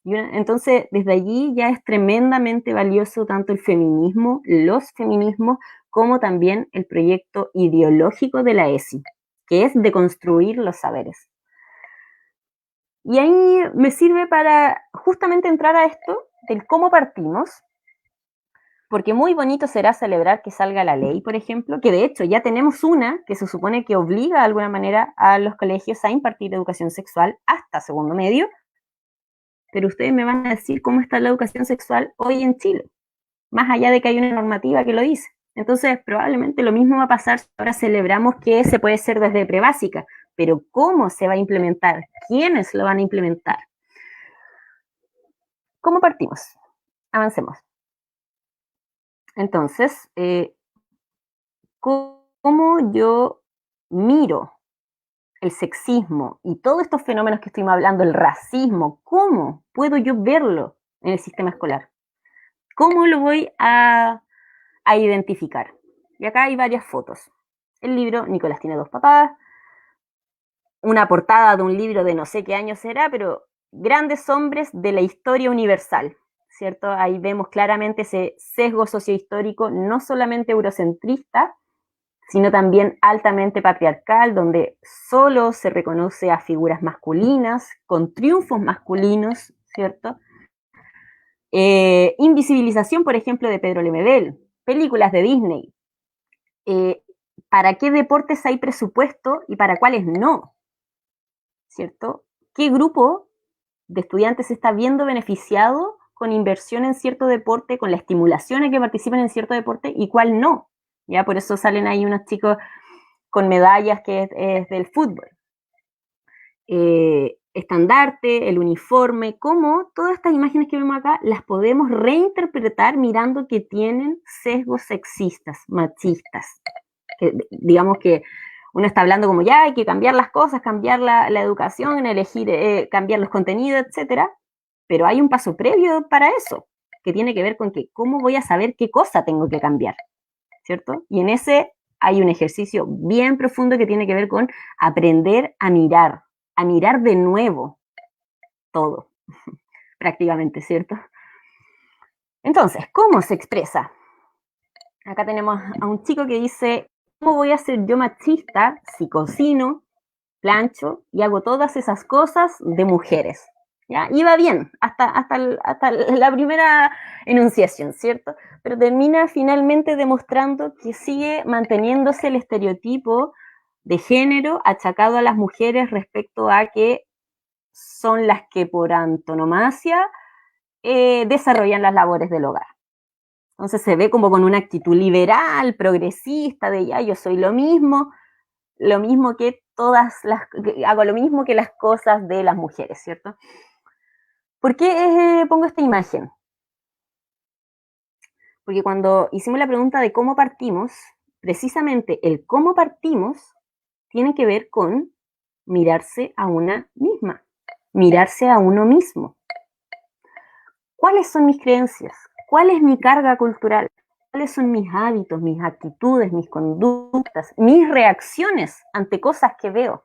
Entonces, desde allí ya es tremendamente valioso tanto el feminismo, los feminismos, como también el proyecto ideológico de la ESI, que es deconstruir los saberes. Y ahí me sirve para justamente entrar a esto del cómo partimos, porque muy bonito será celebrar que salga la ley, por ejemplo, que de hecho ya tenemos una que se supone que obliga de alguna manera a los colegios a impartir educación sexual hasta segundo medio, pero ustedes me van a decir cómo está la educación sexual hoy en Chile, más allá de que hay una normativa que lo dice. Entonces, probablemente lo mismo va a pasar si ahora celebramos que se puede ser desde prebásica, pero ¿cómo se va a implementar? ¿Quiénes lo van a implementar? ¿Cómo partimos? Avancemos. Entonces, ¿cómo yo miro el sexismo y todos estos fenómenos que estuvimos hablando, el racismo, cómo puedo yo verlo en el sistema escolar? ¿Cómo lo voy a identificar? Y acá hay varias fotos. El libro, Nicolás tiene dos papás, una portada de un libro de no sé qué año será, pero grandes hombres de la historia universal, ¿cierto? Ahí vemos claramente ese sesgo sociohistórico, no solamente eurocentrista, sino también altamente patriarcal, donde solo se reconoce a figuras masculinas, con triunfos masculinos, ¿cierto? Invisibilización, por ejemplo, de Pedro Lemebel, películas de Disney. ¿Para qué deportes hay presupuesto y para cuáles no? ¿Cierto? ¿Qué grupo de estudiantes se está viendo beneficiado con inversión en cierto deporte, con la estimulación a que participen en cierto deporte y cuál no? Ya por eso salen ahí unos chicos con medallas que es del fútbol. Estandarte, el uniforme, cómo todas estas imágenes que vemos acá las podemos reinterpretar mirando que tienen sesgos sexistas, machistas. Que, digamos que uno está hablando como ya hay que cambiar las cosas, cambiar la educación, elegir, cambiar los contenidos, etcétera, pero hay un paso previo para eso, que tiene que ver con que cómo voy a saber qué cosa tengo que cambiar, ¿cierto? Y en ese hay un ejercicio bien profundo que tiene que ver con aprender a mirar de nuevo todo, prácticamente, ¿cierto? Entonces, ¿cómo se expresa? Acá tenemos a un chico que dice, ¿cómo voy a ser yo machista si cocino, plancho y hago todas esas cosas de mujeres? ¿Ya? Iba bien hasta la primera enunciación, ¿cierto? Pero termina finalmente demostrando que sigue manteniéndose el estereotipo de género achacado a las mujeres respecto a que son las que por antonomasia desarrollan las labores del hogar. Entonces se ve como con una actitud liberal, progresista, de ya yo soy lo mismo que hago lo mismo que las cosas de las mujeres, ¿cierto? ¿Por qué pongo esta imagen? Porque cuando hicimos la pregunta de cómo partimos, precisamente el cómo partimos tiene que ver con mirarse a una misma, mirarse a uno mismo. ¿Cuáles son mis creencias? ¿Cuál es mi carga cultural? ¿Cuáles son mis hábitos, mis actitudes, mis conductas, mis reacciones ante cosas que veo?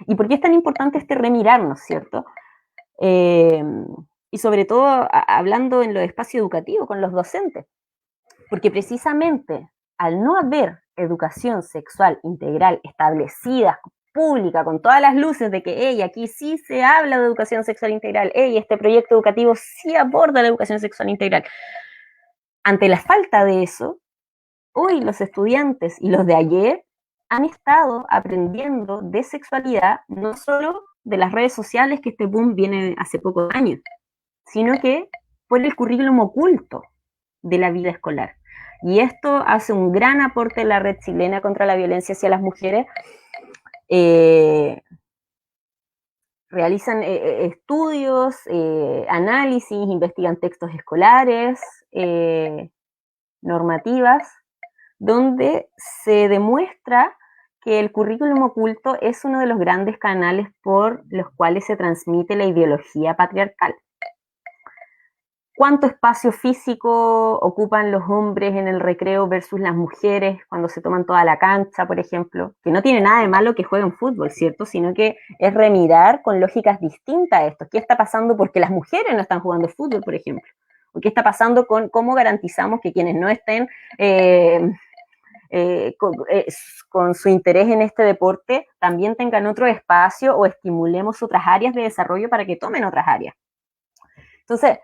¿Y por qué es tan importante este remirarnos, cierto? Y sobre todo hablando en los espacios educativos con los docentes, porque precisamente al no haber educación sexual integral establecida, pública, con todas las luces de que aquí sí se habla de educación sexual integral, este proyecto educativo sí aborda la educación sexual integral. Ante la falta de eso, hoy los estudiantes y los de ayer han estado aprendiendo de sexualidad no solo de las redes sociales, que este boom viene hace pocos años, sino que por el currículum oculto de la vida escolar. Y esto hace un gran aporte en la Red Chilena contra la Violencia hacia las Mujeres. Realizan estudios, análisis, investigan textos escolares, normativas, donde se demuestra que el currículum oculto es uno de los grandes canales por los cuales se transmite la ideología patriarcal. ¿Cuánto espacio físico ocupan los hombres en el recreo versus las mujeres cuando se toman toda la cancha, por ejemplo? Que no tiene nada de malo que jueguen fútbol, ¿cierto? Sino que es remirar con lógicas distintas a esto. ¿Qué está pasando porque las mujeres no están jugando fútbol, por ejemplo? ¿O qué está pasando con cómo garantizamos que quienes no estén con su interés en este deporte también tengan otro espacio o estimulemos otras áreas de desarrollo para que tomen otras áreas? Entonces,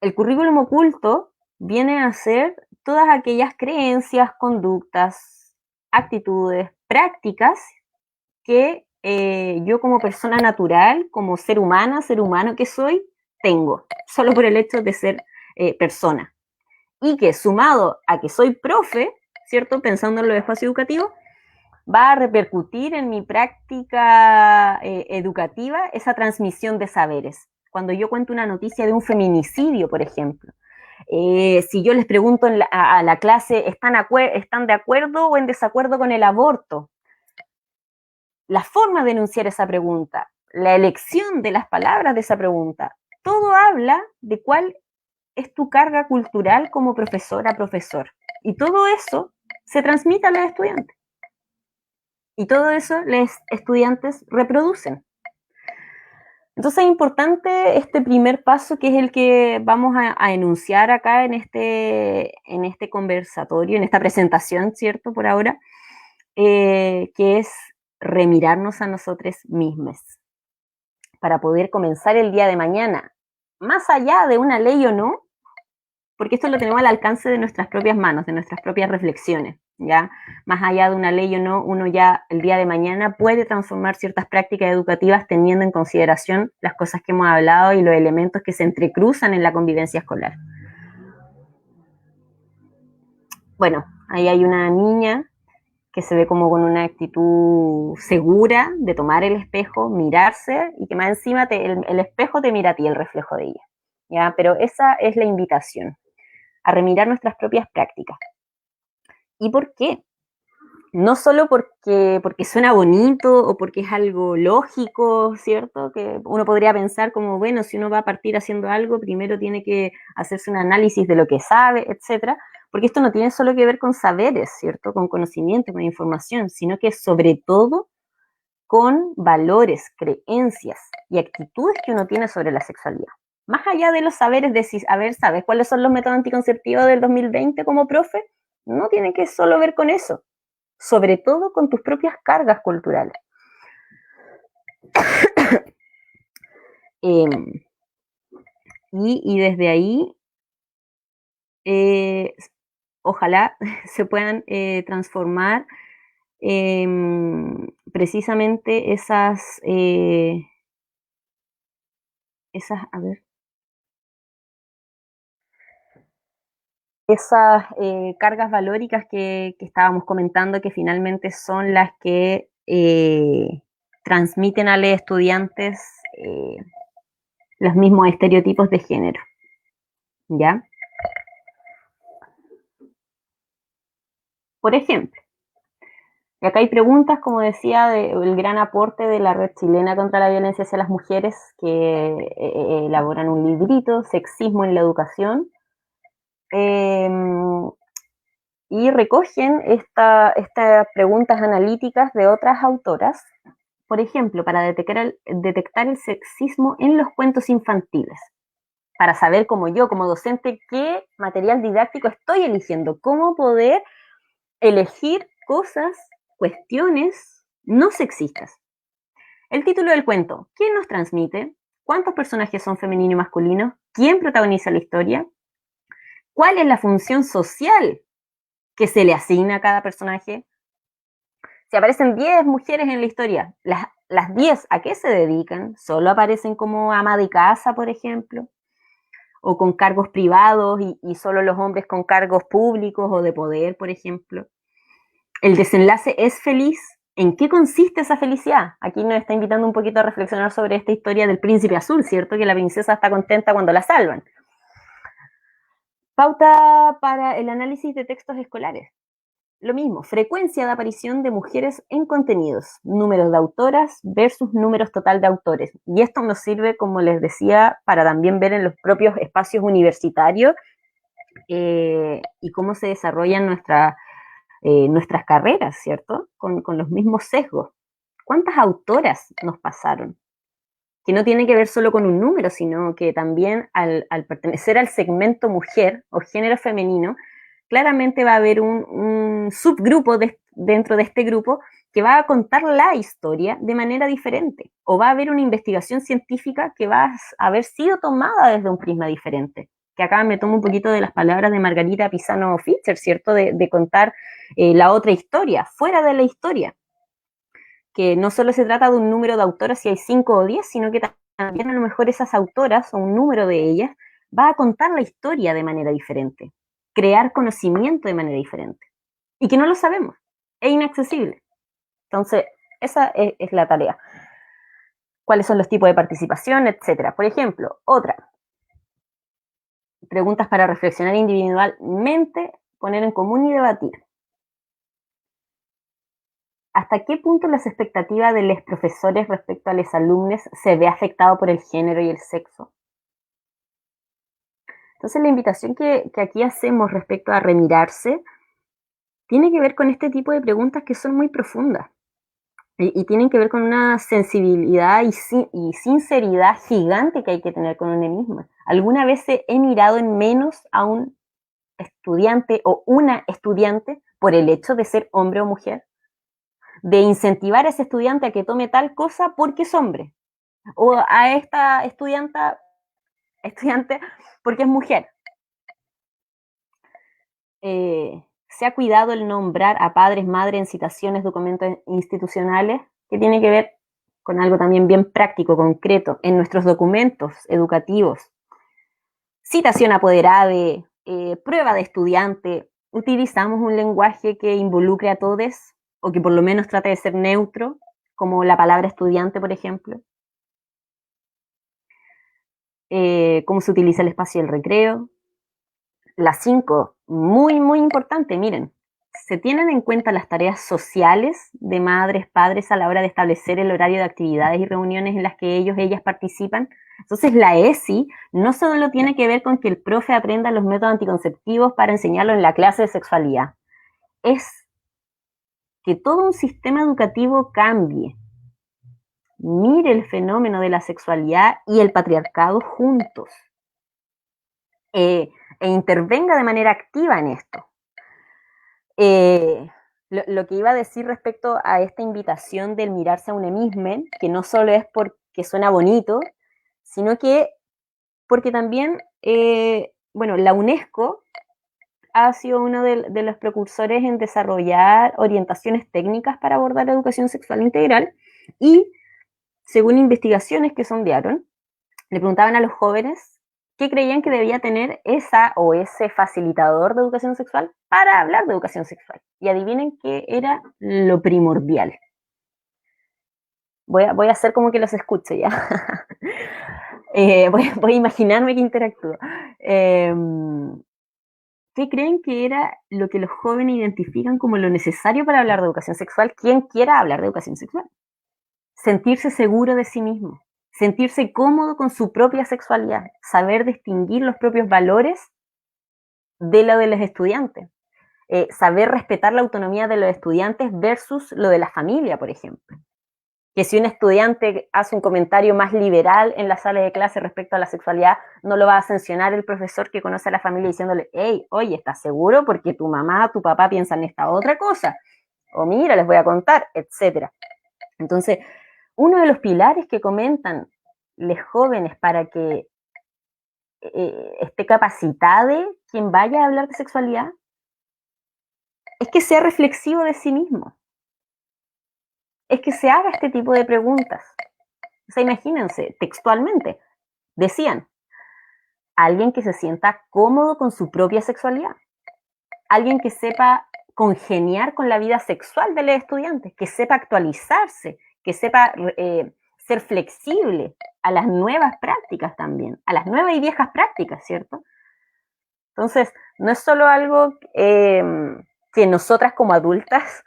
el currículum oculto viene a ser todas aquellas creencias, conductas, actitudes, prácticas que yo como persona natural, como ser humana, ser humano que soy, tengo, solo por el hecho de ser persona. Y que sumado a que soy profe, ¿cierto? Pensando en los espacios educativos, va a repercutir en mi práctica educativa esa transmisión de saberes. Cuando yo cuento una noticia de un feminicidio, por ejemplo, si yo les pregunto a la clase, ¿están de acuerdo o en desacuerdo con el aborto? La forma de enunciar esa pregunta, la elección de las palabras de esa pregunta, todo habla de cuál es tu carga cultural como profesora, profesor. Y todo eso se transmite a los estudiantes. Y todo eso los estudiantes reproducen. Entonces es importante este primer paso, que es el que vamos a enunciar acá en este conversatorio, en esta presentación, ¿cierto? Por ahora, que es remirarnos a nosotros mismos para poder comenzar el día de mañana, más allá de una ley o no, porque esto lo tenemos al alcance de nuestras propias manos, de nuestras propias reflexiones, ¿ya? Más allá de una ley o no, uno ya el día de mañana puede transformar ciertas prácticas educativas teniendo en consideración las cosas que hemos hablado y los elementos que se entrecruzan en la convivencia escolar. Bueno, ahí hay una niña que se ve como con una actitud segura de tomar el espejo, mirarse y que más encima el espejo te mira a ti, el reflejo de ella, ¿ya? Pero esa es la invitación, a remirar nuestras propias prácticas. ¿Y por qué? No solo porque suena bonito o porque es algo lógico, ¿cierto? Que uno podría pensar como, bueno, si uno va a partir haciendo algo, primero tiene que hacerse un análisis de lo que sabe, etcétera, porque esto no tiene solo que ver con saberes, ¿cierto? Con conocimiento, con información, sino que sobre todo con valores, creencias y actitudes que uno tiene sobre la sexualidad. Más allá de los saberes de si, a ver, ¿sabes cuáles son los métodos anticonceptivos del 2020 como profe? No tiene que solo ver con eso, sobre todo con tus propias cargas culturales. Y desde ahí, ojalá se puedan transformar precisamente esas, a ver, esas cargas valóricas que estábamos comentando, que finalmente son las que transmiten a los estudiantes los mismos estereotipos de género, ¿ya? Por ejemplo, y acá hay preguntas, como decía, del gran aporte de la Red Chilena contra la Violencia hacia las Mujeres, que elaboran un librito, Sexismo en la Educación, y recogen estas preguntas analíticas de otras autoras, por ejemplo, para detectar el sexismo en los cuentos infantiles, para saber como yo, como docente, qué material didáctico estoy eligiendo, cómo poder elegir cosas, cuestiones no sexistas. El título del cuento, ¿quién nos transmite? ¿Cuántos personajes son femeninos y masculinos? ¿Quién protagoniza la historia? ¿Cuál es la función social que se le asigna a cada personaje? Si aparecen 10 mujeres en la historia, las 10 ¿a qué se dedican? ¿Solo aparecen como ama de casa, por ejemplo? ¿O con cargos privados y solo los hombres con cargos públicos o de poder, por ejemplo? ¿El desenlace es feliz? ¿En qué consiste esa felicidad? Aquí nos está invitando un poquito a reflexionar sobre esta historia del príncipe azul, ¿cierto? Que la princesa está contenta cuando la salvan. Pauta para el análisis de textos escolares. Lo mismo, frecuencia de aparición de mujeres en contenidos, números de autoras versus números total de autores. Y esto nos sirve, como les decía, para también ver en los propios espacios universitarios y cómo se desarrollan nuestras carreras, ¿cierto? Con los mismos sesgos. ¿Cuántas autoras nos pasaron? Que no tiene que ver solo con un número, sino que también al pertenecer al segmento mujer o género femenino, claramente va a haber un subgrupo dentro de este grupo que va a contar la historia de manera diferente, o va a haber una investigación científica que va a haber sido tomada desde un prisma diferente. Que acá me tomo un poquito de las palabras de Margarita Pisano Fischer, ¿cierto? De contar la otra historia, fuera de la historia. Que no solo se trata de un número de autoras si hay 5 o 10, sino que también a lo mejor esas autoras o un número de ellas va a contar la historia de manera diferente, crear conocimiento de manera diferente, y que no lo sabemos, es inaccesible. Entonces, esa es la tarea. ¿Cuáles son los tipos de participación, etcétera? Por ejemplo, otra, preguntas para reflexionar individualmente, poner en común y debatir. ¿Hasta qué punto las expectativas de los profesores respecto a los alumnos se ve afectado por el género y el sexo? Entonces, la invitación que aquí hacemos respecto a remirarse tiene que ver con este tipo de preguntas que son muy profundas y tienen que ver con una sensibilidad y sinceridad gigante que hay que tener con uno mismo. ¿Alguna vez he mirado en menos a un estudiante o una estudiante por el hecho de ser hombre o mujer? De incentivar a ese estudiante a que tome tal cosa porque es hombre, o a esta estudiante porque es mujer. Se ha cuidado el nombrar a padres, madres en citaciones, documentos institucionales, que tiene que ver con algo también bien práctico, concreto, en nuestros documentos educativos. Citación apoderada, prueba de estudiante. Utilizamos un lenguaje que involucre a todos, o que por lo menos trate de ser neutro, como la palabra estudiante, por ejemplo. Cómo se utiliza el espacio del recreo. Las 5, muy, muy importante, miren, se tienen en cuenta las tareas sociales de madres, padres a la hora de establecer el horario de actividades y reuniones en las que ellas participan. Entonces la ESI no solo tiene que ver con que el profe aprenda los métodos anticonceptivos para enseñarlo en la clase de sexualidad, es que todo un sistema educativo cambie, mire el fenómeno de la sexualidad y el patriarcado juntos, e intervenga de manera activa en esto. Lo que iba a decir respecto a esta invitación del mirarse a uno mismo, que no solo es porque suena bonito, sino que porque también, la UNESCO ha sido uno de los precursores en desarrollar orientaciones técnicas para abordar la educación sexual integral y, según investigaciones que sondearon, le preguntaban a los jóvenes qué creían que debía tener esa o ese facilitador de educación sexual para hablar de educación sexual. Y adivinen qué era lo primordial. Voy a hacer como que los escuche ya. Voy a imaginarme que interactúo. ¿qué creen que era lo que los jóvenes identifican como lo necesario para hablar de educación sexual? ¿Quién quiera hablar de educación sexual? Sentirse seguro de sí mismo, sentirse cómodo con su propia sexualidad, saber distinguir los propios valores de lo de los estudiantes, saber respetar la autonomía de los estudiantes versus lo de la familia, por ejemplo. Que si un estudiante hace un comentario más liberal en la sala de clase respecto a la sexualidad, no lo va a sancionar el profesor que conoce a la familia diciéndole, hey, oye, ¿estás seguro? Porque tu mamá, tu papá piensan esta otra cosa. O mira, les voy a contar, etcétera. Entonces, uno de los pilares que comentan los jóvenes para que esté capacitado quien vaya a hablar de sexualidad es que sea reflexivo de sí mismo. Es que se haga este tipo de preguntas. O sea, imagínense, textualmente, decían, alguien que se sienta cómodo con su propia sexualidad, alguien que sepa congeniar con la vida sexual de los estudiantes, que sepa actualizarse, que sepa ser flexible a las nuevas prácticas también, a las nuevas y viejas prácticas, ¿cierto? Entonces, no es solo algo que nosotras como adultas,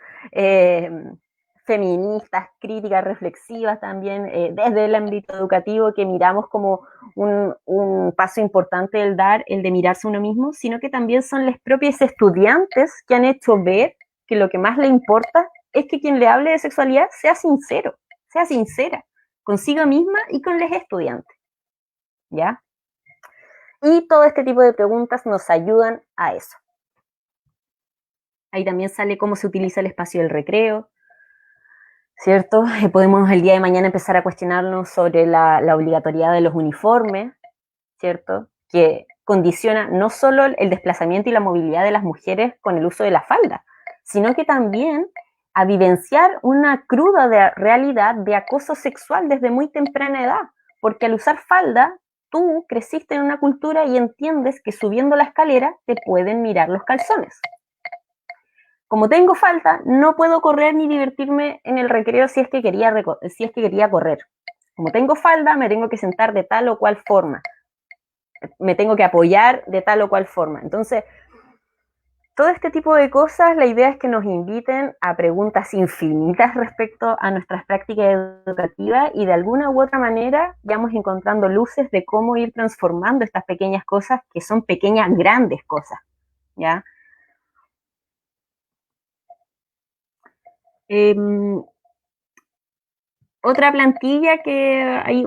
feministas, críticas, reflexivas también, desde el ámbito educativo, que miramos como un paso importante del dar, el de mirarse a uno mismo, sino que también son los propios estudiantes que han hecho ver que lo que más le importa es que quien le hable de sexualidad sea sincero, sea sincera consigo misma y con los estudiantes, ¿ya? Y todo este tipo de preguntas nos ayudan a eso. Ahí también sale cómo se utiliza el espacio del recreo, ¿cierto? Podemos el día de mañana empezar a cuestionarnos sobre la obligatoriedad de los uniformes, ¿cierto? Que condiciona no solo el desplazamiento y la movilidad de las mujeres con el uso de la falda, sino que también a vivenciar una cruda realidad de acoso sexual desde muy temprana edad, porque al usar falda, tú creciste en una cultura y entiendes que subiendo la escalera te pueden mirar los calzones. Como tengo falta, no puedo correr ni divertirme en el recreo si es que quería correr. Como tengo falda, me tengo que sentar de tal o cual forma. Me tengo que apoyar de tal o cual forma. Entonces, todo este tipo de cosas, la idea es que nos inviten a preguntas infinitas respecto a nuestras prácticas educativas y de alguna u otra manera vamos encontrando luces de cómo ir transformando estas pequeñas cosas que son pequeñas, grandes cosas, ¿ya? Otra plantilla que hay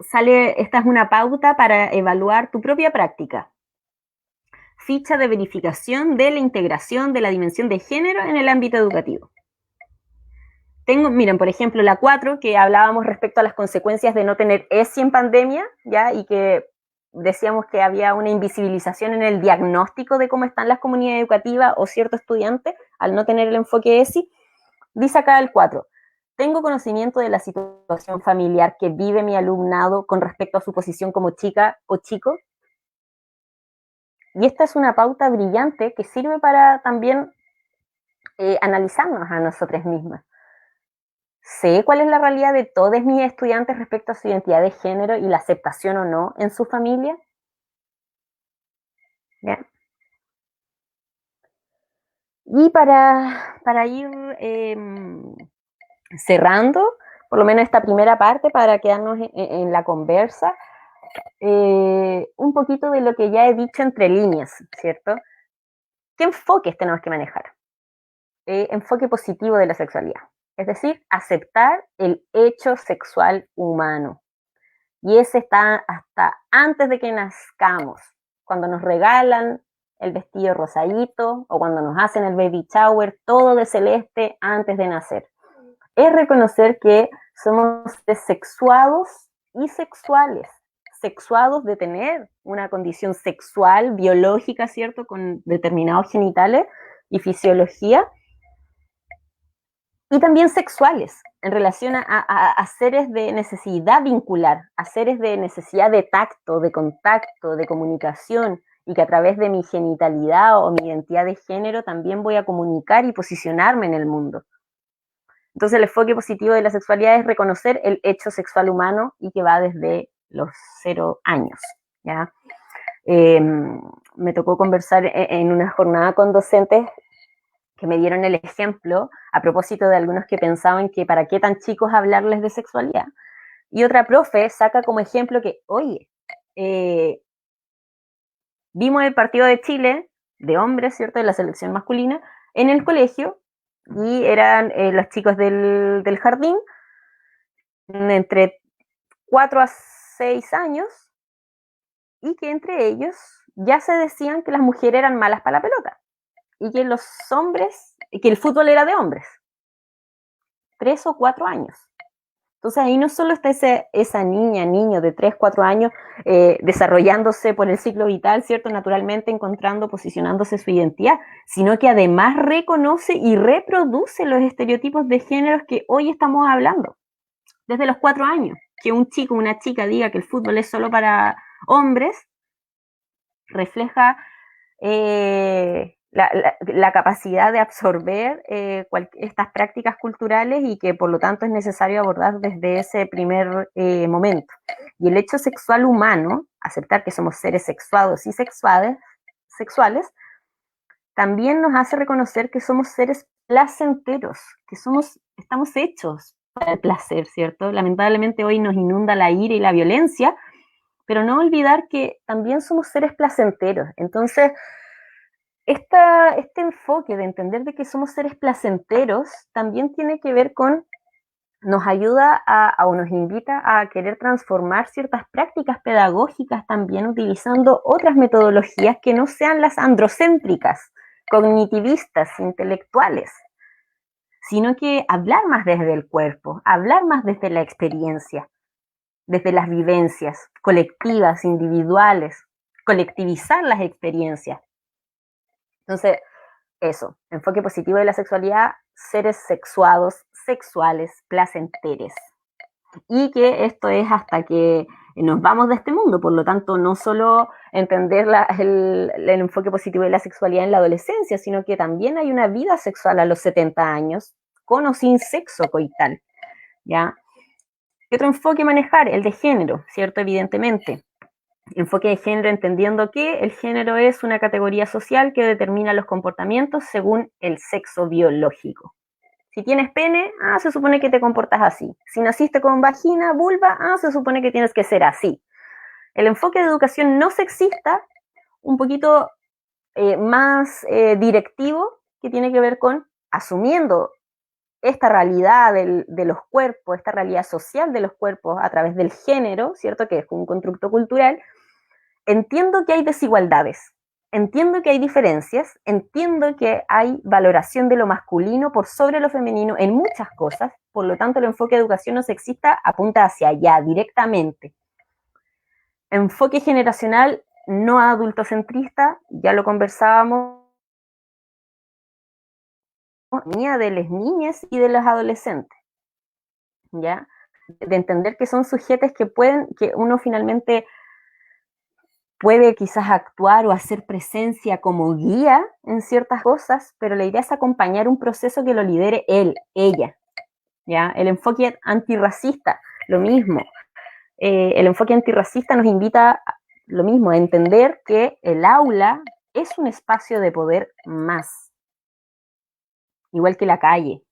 sale, esta es una pauta para evaluar tu propia práctica. Ficha de verificación de la integración de la dimensión de género en el ámbito educativo. Miren, por ejemplo, la 4, que hablábamos respecto a las consecuencias de no tener ESI en pandemia, ¿ya? Y que decíamos que había una invisibilización en el diagnóstico de cómo están las comunidades educativas o ciertos estudiantes al no tener el enfoque ESI. Dice acá el 4, tengo conocimiento de la situación familiar que vive mi alumnado con respecto a su posición como chica o chico. Y esta es una pauta brillante que sirve para también analizarnos a nosotras mismas. Sé cuál es la realidad de todos mis estudiantes respecto a su identidad de género y la aceptación o no en su familia. ¿Ya? Y para ir cerrando, por lo menos esta primera parte, para quedarnos en la conversa, un poquito de lo que ya he dicho entre líneas, ¿cierto? ¿Qué enfoques tenemos que manejar? Enfoque positivo de la sexualidad, es decir, aceptar el hecho sexual humano. Y ese está hasta antes de que nazcamos, cuando nos regalan el vestido rosadito o cuando nos hacen el baby shower, todo de celeste antes de nacer. Es reconocer que somos sexuados y sexuales, sexuados de tener una condición sexual, biológica, ¿cierto?, con determinados genitales y fisiología, y también sexuales, en relación a seres de necesidad vincular, a seres de necesidad de tacto, de contacto, de comunicación, y que a través de mi genitalidad o mi identidad de género también voy a comunicar y posicionarme en el mundo. Entonces el enfoque positivo de la sexualidad es reconocer el hecho sexual humano y que va desde los 0 años, ¿ya? Me tocó conversar en una jornada con docentes que me dieron el ejemplo a propósito de algunos que pensaban que para qué tan chicos hablarles de sexualidad. Y otra profe saca como ejemplo que, oye, vimos el partido de Chile, de hombres, ¿cierto?, de la selección masculina, en el colegio, y eran los chicos del jardín, entre 4 a 6 años, y que entre ellos ya se decían que las mujeres eran malas para la pelota, y que los hombres, que el fútbol era de hombres. 3 o 4 años. Entonces ahí no solo está esa niño de 3, 4 años desarrollándose por el ciclo vital, ¿cierto? Naturalmente encontrando, posicionándose su identidad, sino que además reconoce y reproduce los estereotipos de géneros que hoy estamos hablando. Desde los 4 años, que un chico o una chica diga que el fútbol es solo para hombres, refleja la capacidad de absorber estas prácticas culturales y que por lo tanto es necesario abordar desde ese primer momento. Y el hecho sexual humano, aceptar que somos seres sexuados y sexuales, también nos hace reconocer que somos seres placenteros, que estamos hechos para el placer, ¿cierto? Lamentablemente hoy nos inunda la ira y la violencia, pero no olvidar que también somos seres placenteros. Entonces, este enfoque de entender de que somos seres placenteros también tiene que ver con, nos ayuda o nos invita a querer transformar ciertas prácticas pedagógicas también utilizando otras metodologías que no sean las androcéntricas, cognitivistas, intelectuales, sino que hablar más desde el cuerpo, hablar más desde la experiencia, desde las vivencias colectivas, individuales, colectivizar las experiencias. Entonces, eso, enfoque positivo de la sexualidad, seres sexuados, sexuales, placenteres. Y que esto es hasta que nos vamos de este mundo, por lo tanto, no solo entender el enfoque positivo de la sexualidad en la adolescencia, sino que también hay una vida sexual a los 70 años, con o sin sexo coital, ¿ya? ¿Qué otro enfoque manejar? El de género, ¿cierto? Evidentemente. Enfoque de género entendiendo que el género es una categoría social que determina los comportamientos según el sexo biológico. Si tienes pene, se supone que te comportas así. Si naciste con vagina, vulva, se supone que tienes que ser así. El enfoque de educación no sexista, un poquito más directivo, que tiene que ver con asumiendo esta realidad de los cuerpos, esta realidad social de los cuerpos a través del género, ¿cierto? Que es un constructo cultural. Entiendo que hay desigualdades, entiendo que hay diferencias, entiendo que hay valoración de lo masculino por sobre lo femenino en muchas cosas, por lo tanto el enfoque de educación no sexista apunta hacia allá directamente. Enfoque generacional no adultocentrista, ya lo conversábamos, de las niñas y de los adolescentes, ¿ya? De entender que son sujetos que uno finalmente puede quizás actuar o hacer presencia como guía en ciertas cosas, pero la idea es acompañar un proceso que lo lidere él, ella, ¿ya? El enfoque antirracista, lo mismo. El enfoque antirracista nos invita, lo mismo, a entender que el aula es un espacio de poder más, igual que la calle,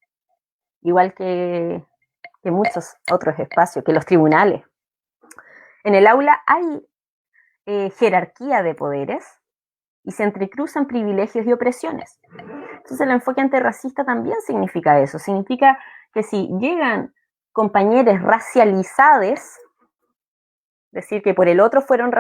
igual que muchos otros espacios, que los tribunales. En el aula hay jerarquía de poderes y se entrecruzan privilegios y opresiones. Entonces el enfoque antirracista también significa eso, significa que si llegan compañeros racializados, es decir, que por el otro fueron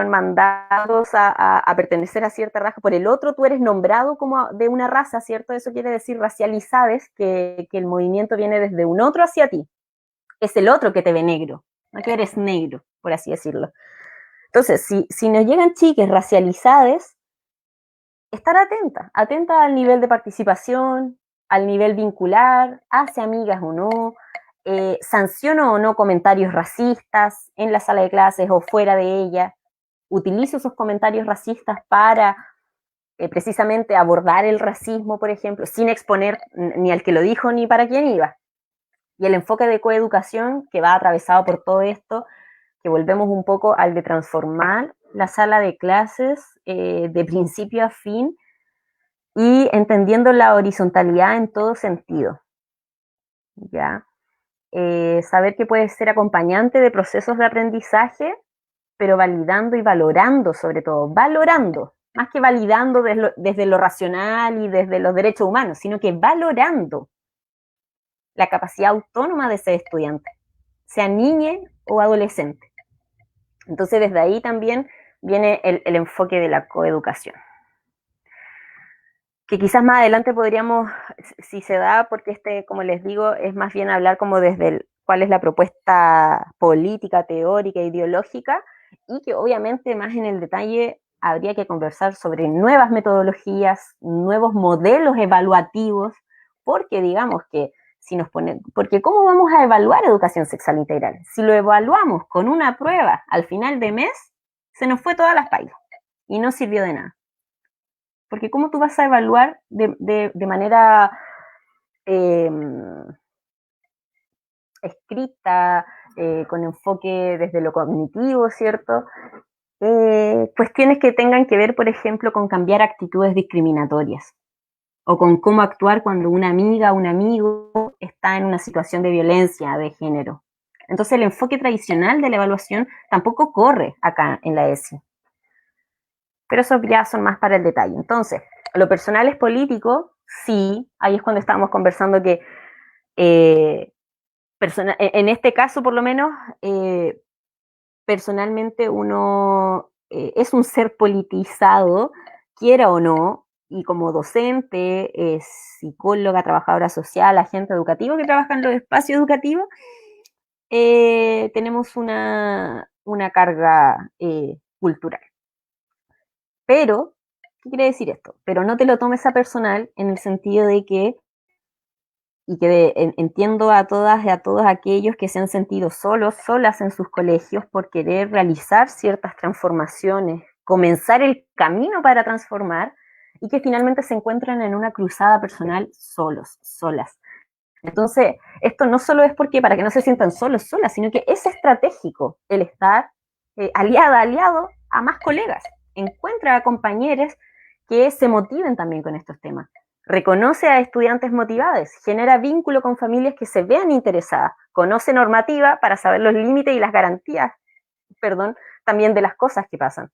mandados a pertenecer a cierta raza, por el otro tú eres nombrado como de una raza, ¿cierto? Eso quiere decir racializades, que el movimiento viene desde un otro hacia ti. Es el otro que te ve negro, no que eres negro, por así decirlo. Entonces, si nos llegan chiques racializadas, estar atenta al nivel de participación, al nivel vincular, hace amigas o no, sanciono o no comentarios racistas en la sala de clases o fuera de ella, utilizo esos comentarios racistas para precisamente abordar el racismo, por ejemplo, sin exponer ni al que lo dijo ni para quién iba. Y el enfoque de coeducación, que va atravesado por todo esto, que volvemos un poco al de transformar la sala de clases de principio a fin y entendiendo la horizontalidad en todo sentido, ¿ya? Saber que puede ser acompañante de procesos de aprendizaje, pero validando y valorando, sobre todo, valorando, más que validando desde lo racional y desde los derechos humanos, sino que valorando la capacidad autónoma de ser estudiante, sea niña o adolescente. Entonces, desde ahí también viene el enfoque de la coeducación. Que quizás más adelante podríamos, si se da, porque como les digo, es más bien hablar como desde cuál es la propuesta política, teórica, ideológica, y que obviamente más en el detalle habría que conversar sobre nuevas metodologías, nuevos modelos evaluativos, porque digamos que si nos ponen, porque ¿cómo vamos a evaluar educación sexual integral? Si lo evaluamos con una prueba al final de mes, se nos fue todas las pailas y no sirvió de nada. Porque ¿cómo tú vas a evaluar de manera escrita, con enfoque desde lo cognitivo, ¿cierto? Cuestiones que tengan que ver, por ejemplo, con cambiar actitudes discriminatorias o con cómo actuar cuando una amiga o un amigo está en una situación de violencia de género. Entonces el enfoque tradicional de la evaluación tampoco corre acá en la ESI. Pero esos ya son más para el detalle. Entonces, lo personal es político, sí, ahí es cuando estábamos conversando que en este caso por lo menos, personalmente uno es un ser politizado, quiera o no, y como docente, psicóloga, trabajadora social, agente educativo que trabaja en los espacios educativos, tenemos una carga cultural. Pero, ¿qué quiere decir esto? Pero no te lo tomes a personal en el sentido de que, entiendo a todas y a todos aquellos que se han sentido solos, solas en sus colegios por querer realizar ciertas transformaciones, comenzar el camino para transformar y que finalmente se encuentran en una cruzada personal solos, solas. Entonces, esto no solo es porque para que no se sientan solos, solas, sino que es estratégico el estar aliado a más colegas. Encuentra a compañeros que se motiven también con estos temas. Reconoce a estudiantes motivados, genera vínculo con familias que se vean interesadas, conoce normativa para saber los límites y las garantías, también de las cosas que pasan.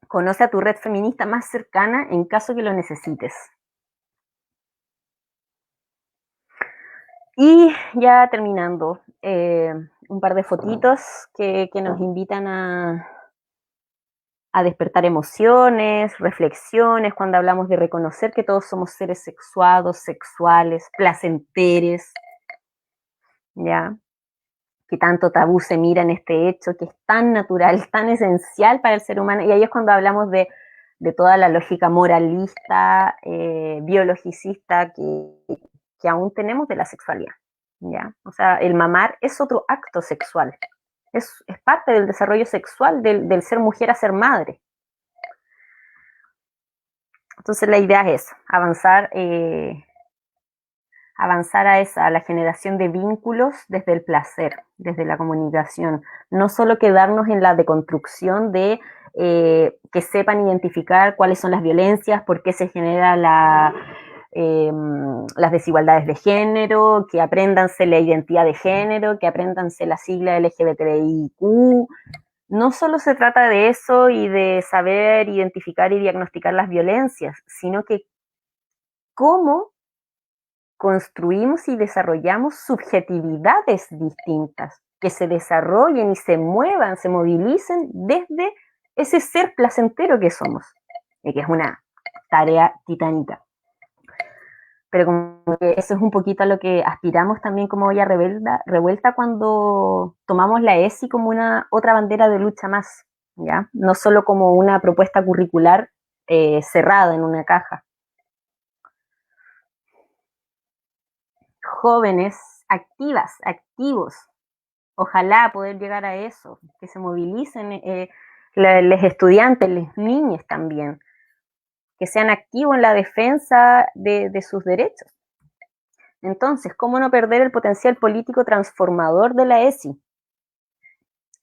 Conoce a tu red feminista más cercana en caso que lo necesites. Y ya terminando, un par de fotitos que nos invitan a despertar emociones, reflexiones, cuando hablamos de reconocer que todos somos seres sexuados, sexuales, placenteres, ¿ya? Que tanto tabú se mira en este hecho, que es tan natural, tan esencial para el ser humano, y ahí es cuando hablamos de toda la lógica moralista, biologicista que aún tenemos de la sexualidad, ¿ya? O sea, el mamar es otro acto sexual, es parte del desarrollo sexual del ser mujer a ser madre. Entonces la idea es avanzar a la generación de vínculos desde el placer, desde la comunicación, no solo quedarnos en la deconstrucción de que sepan identificar cuáles son las violencias, por qué se genera las desigualdades de género, que apréndanse la identidad de género, que apréndanse la sigla LGBTIQ. No solo se trata de eso y de saber identificar y diagnosticar las violencias, sino que cómo construimos y desarrollamos subjetividades distintas, que se desarrollen y se muevan, se movilicen desde ese ser placentero que somos, y que es una tarea titánica. Pero como que eso es un poquito a lo que aspiramos también como olla revuelta cuando tomamos la ESI como una otra bandera de lucha más, ¿ya? No solo como una propuesta curricular cerrada en una caja. Jóvenes activas, activos, ojalá poder llegar a eso, que se movilicen los estudiantes, las niñas también, que sean activos en la defensa de sus derechos. Entonces, ¿cómo no perder el potencial político transformador de la ESI?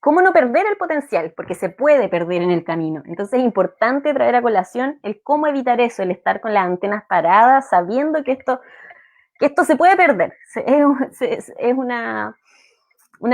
¿cómo no perder el potencial? Porque se puede perder en el camino. Entonces es importante traer a colación el cómo evitar eso, el estar con las antenas paradas, sabiendo que esto se puede perder. Es una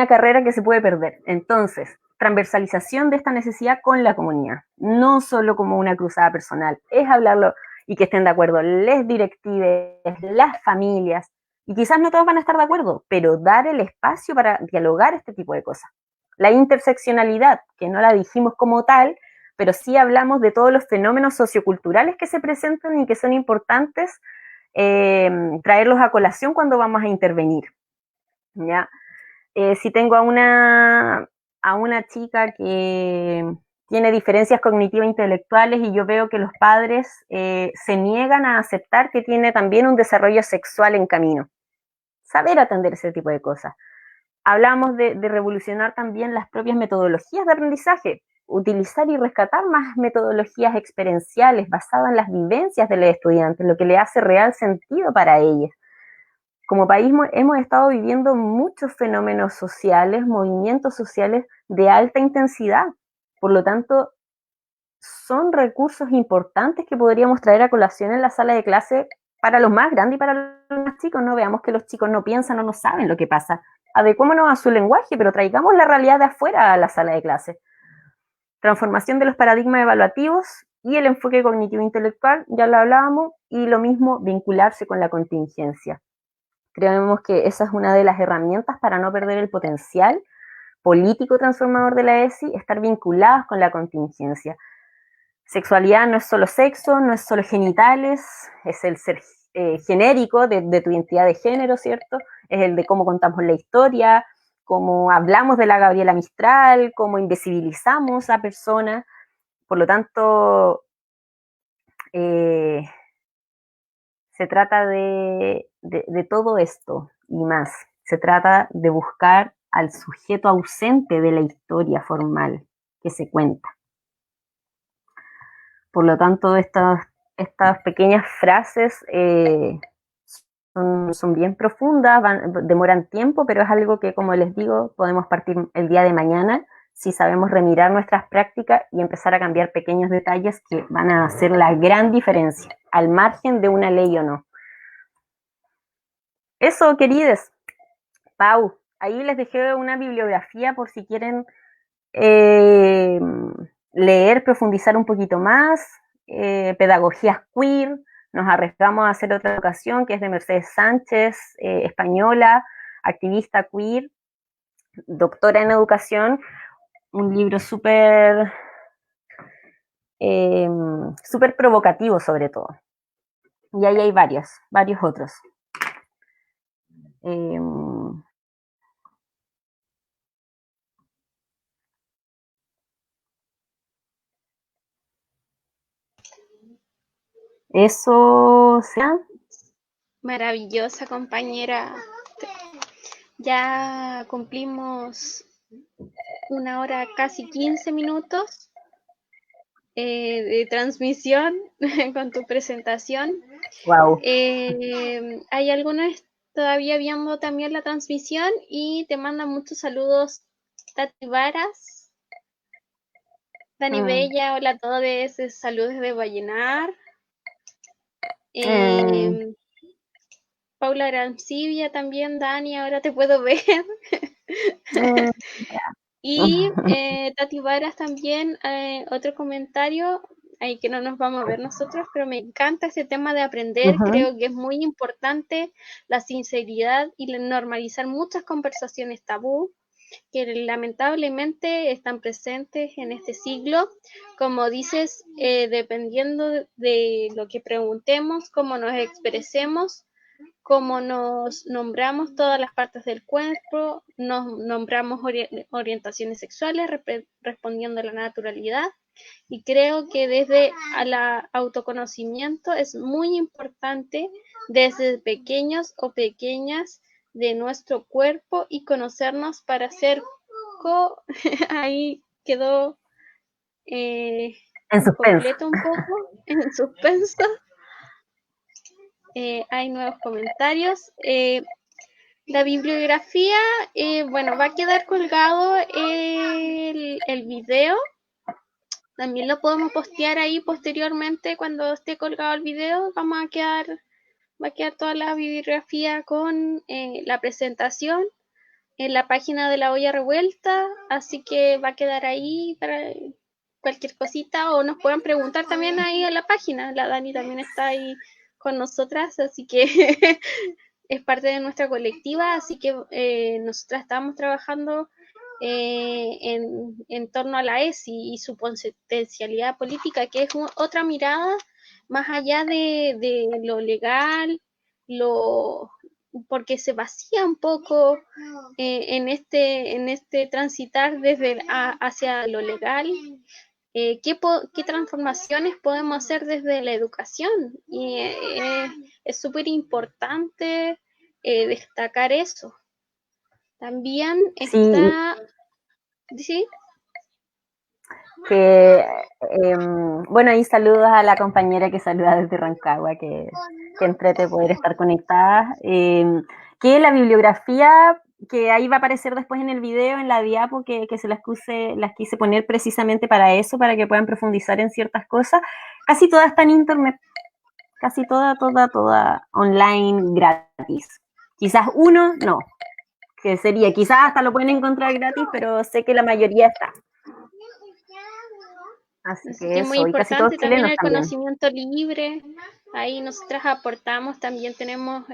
carrera que se puede perder. Entonces, transversalización de esta necesidad con la comunidad, no solo como una cruzada personal, es hablarlo y que estén de acuerdo les directives, las familias, y quizás no todos van a estar de acuerdo, pero dar el espacio para dialogar este tipo de cosas. La interseccionalidad, que no la dijimos como tal, pero sí hablamos de todos los fenómenos socioculturales que se presentan y que son importantes traerlos a colación cuando vamos a intervenir. ¿Ya? Si tengo a una chica que tiene diferencias cognitivas intelectuales y yo veo que los padres se niegan a aceptar que tiene también un desarrollo sexual en camino. Saber atender ese tipo de cosas. Hablamos de revolucionar también las propias metodologías de aprendizaje, utilizar y rescatar más metodologías experienciales basadas en las vivencias de los estudiantes, lo que le hace real sentido para ellos. Como país hemos estado viviendo muchos fenómenos sociales, movimientos sociales de alta intensidad. Por lo tanto, son recursos importantes que podríamos traer a colación en la sala de clase para los más grandes y para los más chicos. No veamos que los chicos no piensan o no saben lo que pasa. Adecuémonos a su lenguaje, pero traigamos la realidad de afuera a la sala de clase. Transformación de los paradigmas evaluativos y el enfoque cognitivo-intelectual, ya lo hablábamos, y lo mismo, vincularse con la contingencia. Creemos que esa es una de las herramientas para no perder el potencial político transformador de la ESI, estar vinculados con la contingencia. Sexualidad no es solo sexo, no es solo genitales, es el ser genérico de tu identidad de género, ¿cierto? Es el de cómo contamos la historia, cómo hablamos de la Gabriela Mistral, cómo invisibilizamos a personas. Por lo tanto, se trata de todo esto y más. Se trata de buscar al sujeto ausente de la historia formal que se cuenta. Por lo tanto, estas pequeñas frases son bien profundas, demoran tiempo, pero es algo que, como les digo, podemos partir el día de mañana si sabemos remirar nuestras prácticas y empezar a cambiar pequeños detalles que van a hacer la gran diferencia, al margen de una ley o no. Eso, querides. Pau, ahí les dejé una bibliografía por si quieren leer, profundizar un poquito más, pedagogías queer, nos arriesgamos a hacer otra ocasión, que es de Mercedes Sánchez, española, activista queer, doctora en educación, un libro súper súper provocativo sobre todo. Y ahí hay varios otros. Eso sea. Maravillosa compañera. Ya cumplimos 1 hora, casi 15 minutos de transmisión con tu presentación. Wow. Hay algunos todavía viendo también la transmisión y te mandan muchos saludos Tati Varas, Dani Bella, hola a todos, saludos de Vallenar. Paula Arancibia también, Dani, ahora te puedo ver. Y Tati Varas también, otro comentario, ahí que no nos vamos a ver nosotros, pero me encanta ese tema de aprender, creo que es muy importante la sinceridad y normalizar muchas conversaciones tabú que lamentablemente están presentes en este siglo. Como dices, dependiendo de lo que preguntemos, cómo nos expresemos, cómo nos nombramos todas las partes del cuerpo, nos nombramos orientaciones sexuales respondiendo a la naturalidad. Y creo que desde el autoconocimiento es muy importante desde pequeños o pequeñas de nuestro cuerpo y conocernos para ser ahí quedó en suspenso. completo un poco en suspenso. Hay nuevos comentarios. La bibliografía, bueno, va a quedar colgado el video. También lo podemos postear ahí posteriormente cuando esté colgado el video. Va a quedar toda la bibliografía con la presentación en la página de La Olla Revuelta, así que va a quedar ahí para cualquier cosita o nos puedan preguntar también ahí en la página. La Dani también está ahí con nosotras, así que es parte de nuestra colectiva, así que nosotras estamos trabajando en torno a la ESI y su potencialidad política, que es otra mirada más allá de lo legal, lo porque se vacía un poco en este transitar desde hacia lo legal. ¿Qué transformaciones podemos hacer desde la educación? Y es súper importante destacar eso. También Sí, está, ¿sí? que, bueno, y saludos a la compañera que saluda desde Rancagua, que entrete poder estar conectada. Que la bibliografía que ahí va a aparecer después en el video, en la diapo, que se las quise poner precisamente para eso, para que puedan profundizar en ciertas cosas. Casi toda está en internet, casi toda online, gratis. Quizás uno, no, que sería, quizás hasta lo pueden encontrar gratis, pero sé que la mayoría está. Así Así que que es muy eso, y casi todos importante también chilenos el también. conocimiento libre. Ahí nosotras aportamos, también tenemos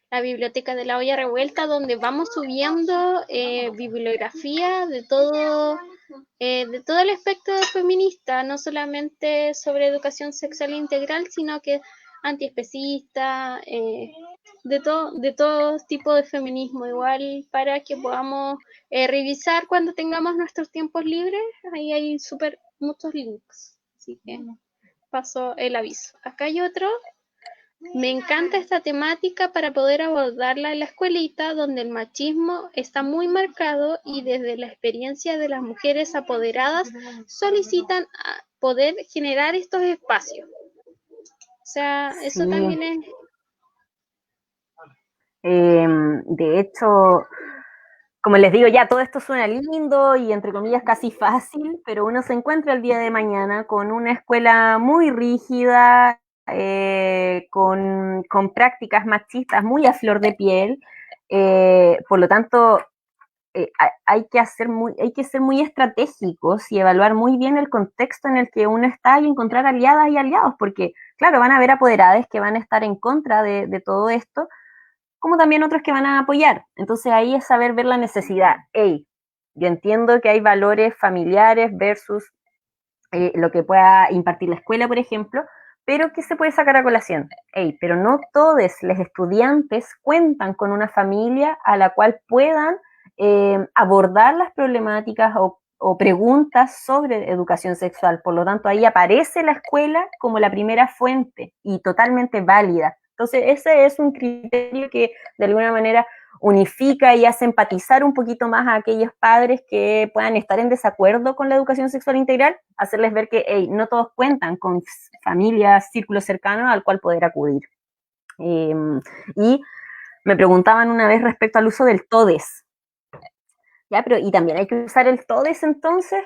la biblioteca de La Olla Revuelta, donde vamos subiendo bibliografía de todo el espectro feminista, no solamente sobre educación sexual integral, sino que antiespecista, de todo tipo de feminismo, igual para que podamos revisar cuando tengamos nuestros tiempos libres. Ahí hay muchos links, así que paso el aviso. Acá hay otro. Me encanta esta temática para poder abordarla en la escuelita, donde el machismo está muy marcado y desde la experiencia de las mujeres apoderadas solicitan poder generar estos espacios. O sea, eso Sí, también es... de hecho, como les digo, ya todo esto suena lindo y entre comillas casi fácil, pero uno se encuentra el día de mañana con una escuela muy rígida, con prácticas machistas muy a flor de piel. Por lo tanto, hay que ser muy estratégicos y evaluar muy bien el contexto en el que uno está y encontrar aliadas y aliados, porque claro, van a haber apoderadas que van a estar en contra de todo esto, como también otros que van a apoyar. Entonces ahí es saber ver la necesidad. Hey, yo entiendo que hay valores familiares versus lo que pueda impartir la escuela, por ejemplo, pero ¿qué se puede sacar a colación? Hey, pero no todos los estudiantes cuentan con una familia a la cual puedan abordar las problemáticas o preguntas sobre educación sexual. Por lo tanto, ahí aparece la escuela como la primera fuente y totalmente válida. Entonces, ese es un criterio que de alguna manera unifica y hace empatizar un poquito más a aquellos padres que puedan estar en desacuerdo con la educación sexual integral, hacerles ver que hey, no todos cuentan con familias, círculos cercanos al cual poder acudir. Y me preguntaban una vez respecto al uso del TODES. ¿Ya? Pero, ¿y también hay que usar el TODES entonces?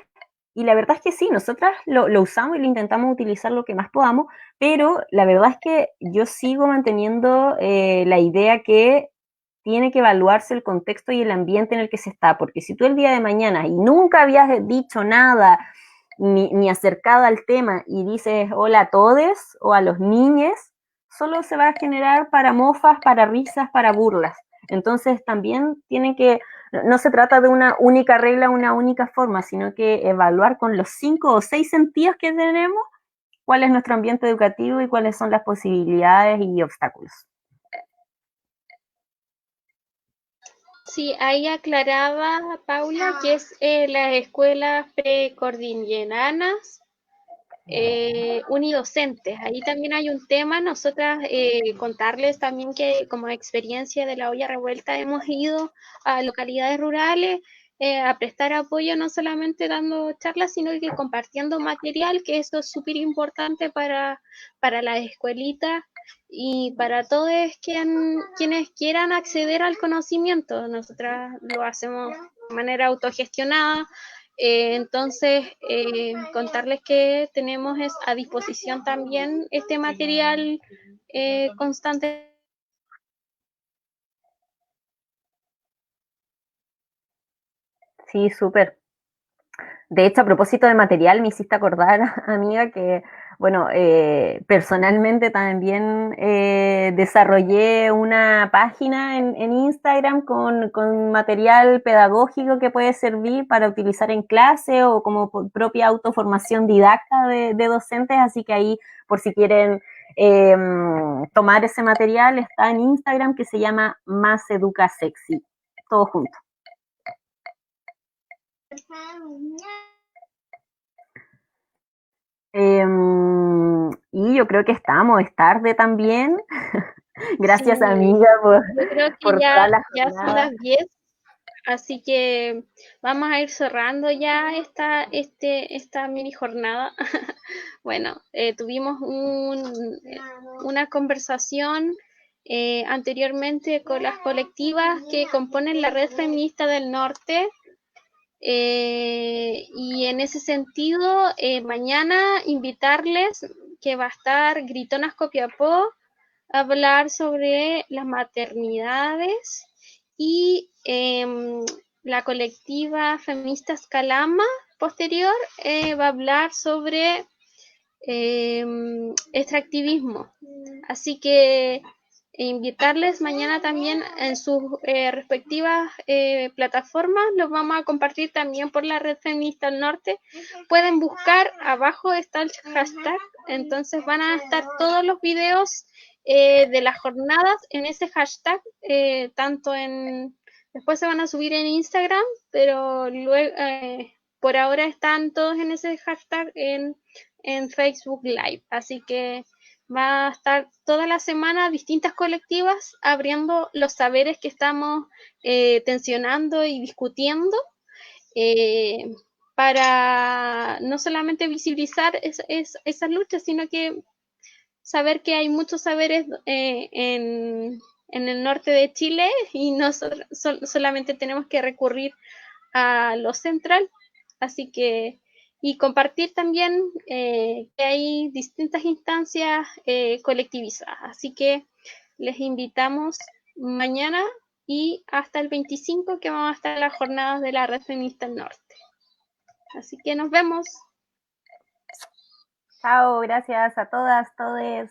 Y la verdad es que sí, nosotras lo usamos y lo intentamos utilizar lo que más podamos, pero la verdad es que yo sigo manteniendo la idea que tiene que evaluarse el contexto y el ambiente en el que se está, porque si tú el día de mañana y nunca habías dicho nada ni acercado al tema y dices hola a todes o a los niños, solo se va a generar para mofas, para risas, para burlas. Entonces también tienen que, no se trata de una única regla, una única forma, sino que evaluar con los 5 o 6 sentidos que tenemos cuál es nuestro ambiente educativo y cuáles son las posibilidades y obstáculos. Sí, ahí aclaraba Paula que es las escuelas precordilleranas unidocentes. Ahí también hay un tema. Nosotras contarles también que como experiencia de La Olla Revuelta hemos ido a localidades rurales a prestar apoyo, no solamente dando charlas, sino que compartiendo material, que eso es súper importante para las escuelitas y para todos quienes quieran acceder al conocimiento. Nosotras lo hacemos de manera autogestionada. Entonces, contarles que tenemos a disposición también este material constante. Sí, súper. De hecho, a propósito de material, me hiciste acordar, amiga, que, bueno, personalmente también desarrollé una página en Instagram con material pedagógico que puede servir para utilizar en clase o como propia autoformación didacta de docentes, así que ahí, por si quieren tomar ese material, está en Instagram, que se llama Más Educa Sexy, todo junto. Y yo creo que estamos, es tarde también. Gracias, Sí, amiga, yo creo que por toda la ya son jornada. las 10, así que vamos a ir cerrando ya esta mini jornada. Bueno, tuvimos una conversación anteriormente con las colectivas que componen la Red Feminista del Norte. Y en ese sentido, mañana invitarles que va a estar Gritonas Copiapó a hablar sobre las maternidades y la colectiva Feministas Calama posterior va a hablar sobre extractivismo. Así que invitarles mañana también en sus respectivas plataformas, los vamos a compartir también por la Red Feminista del Norte. Pueden buscar, abajo está el hashtag, entonces van a estar todos los videos de las jornadas en ese hashtag, tanto en... Después se van a subir en Instagram, pero luego, por ahora están todos en ese hashtag en Facebook Live. Así que va a estar toda la semana distintas colectivas abriendo los saberes que estamos tensionando y discutiendo eh, para no solamente visibilizar esas luchas, sino que saber que hay muchos saberes en el norte de Chile y no solamente tenemos que recurrir a lo central. Así que, y compartir también que hay distintas instancias colectivizadas. Así que les invitamos mañana y hasta el 25 que vamos a estar en las jornadas de la Red Feminista del Norte. Así que nos vemos. Chao, gracias a todas, todes.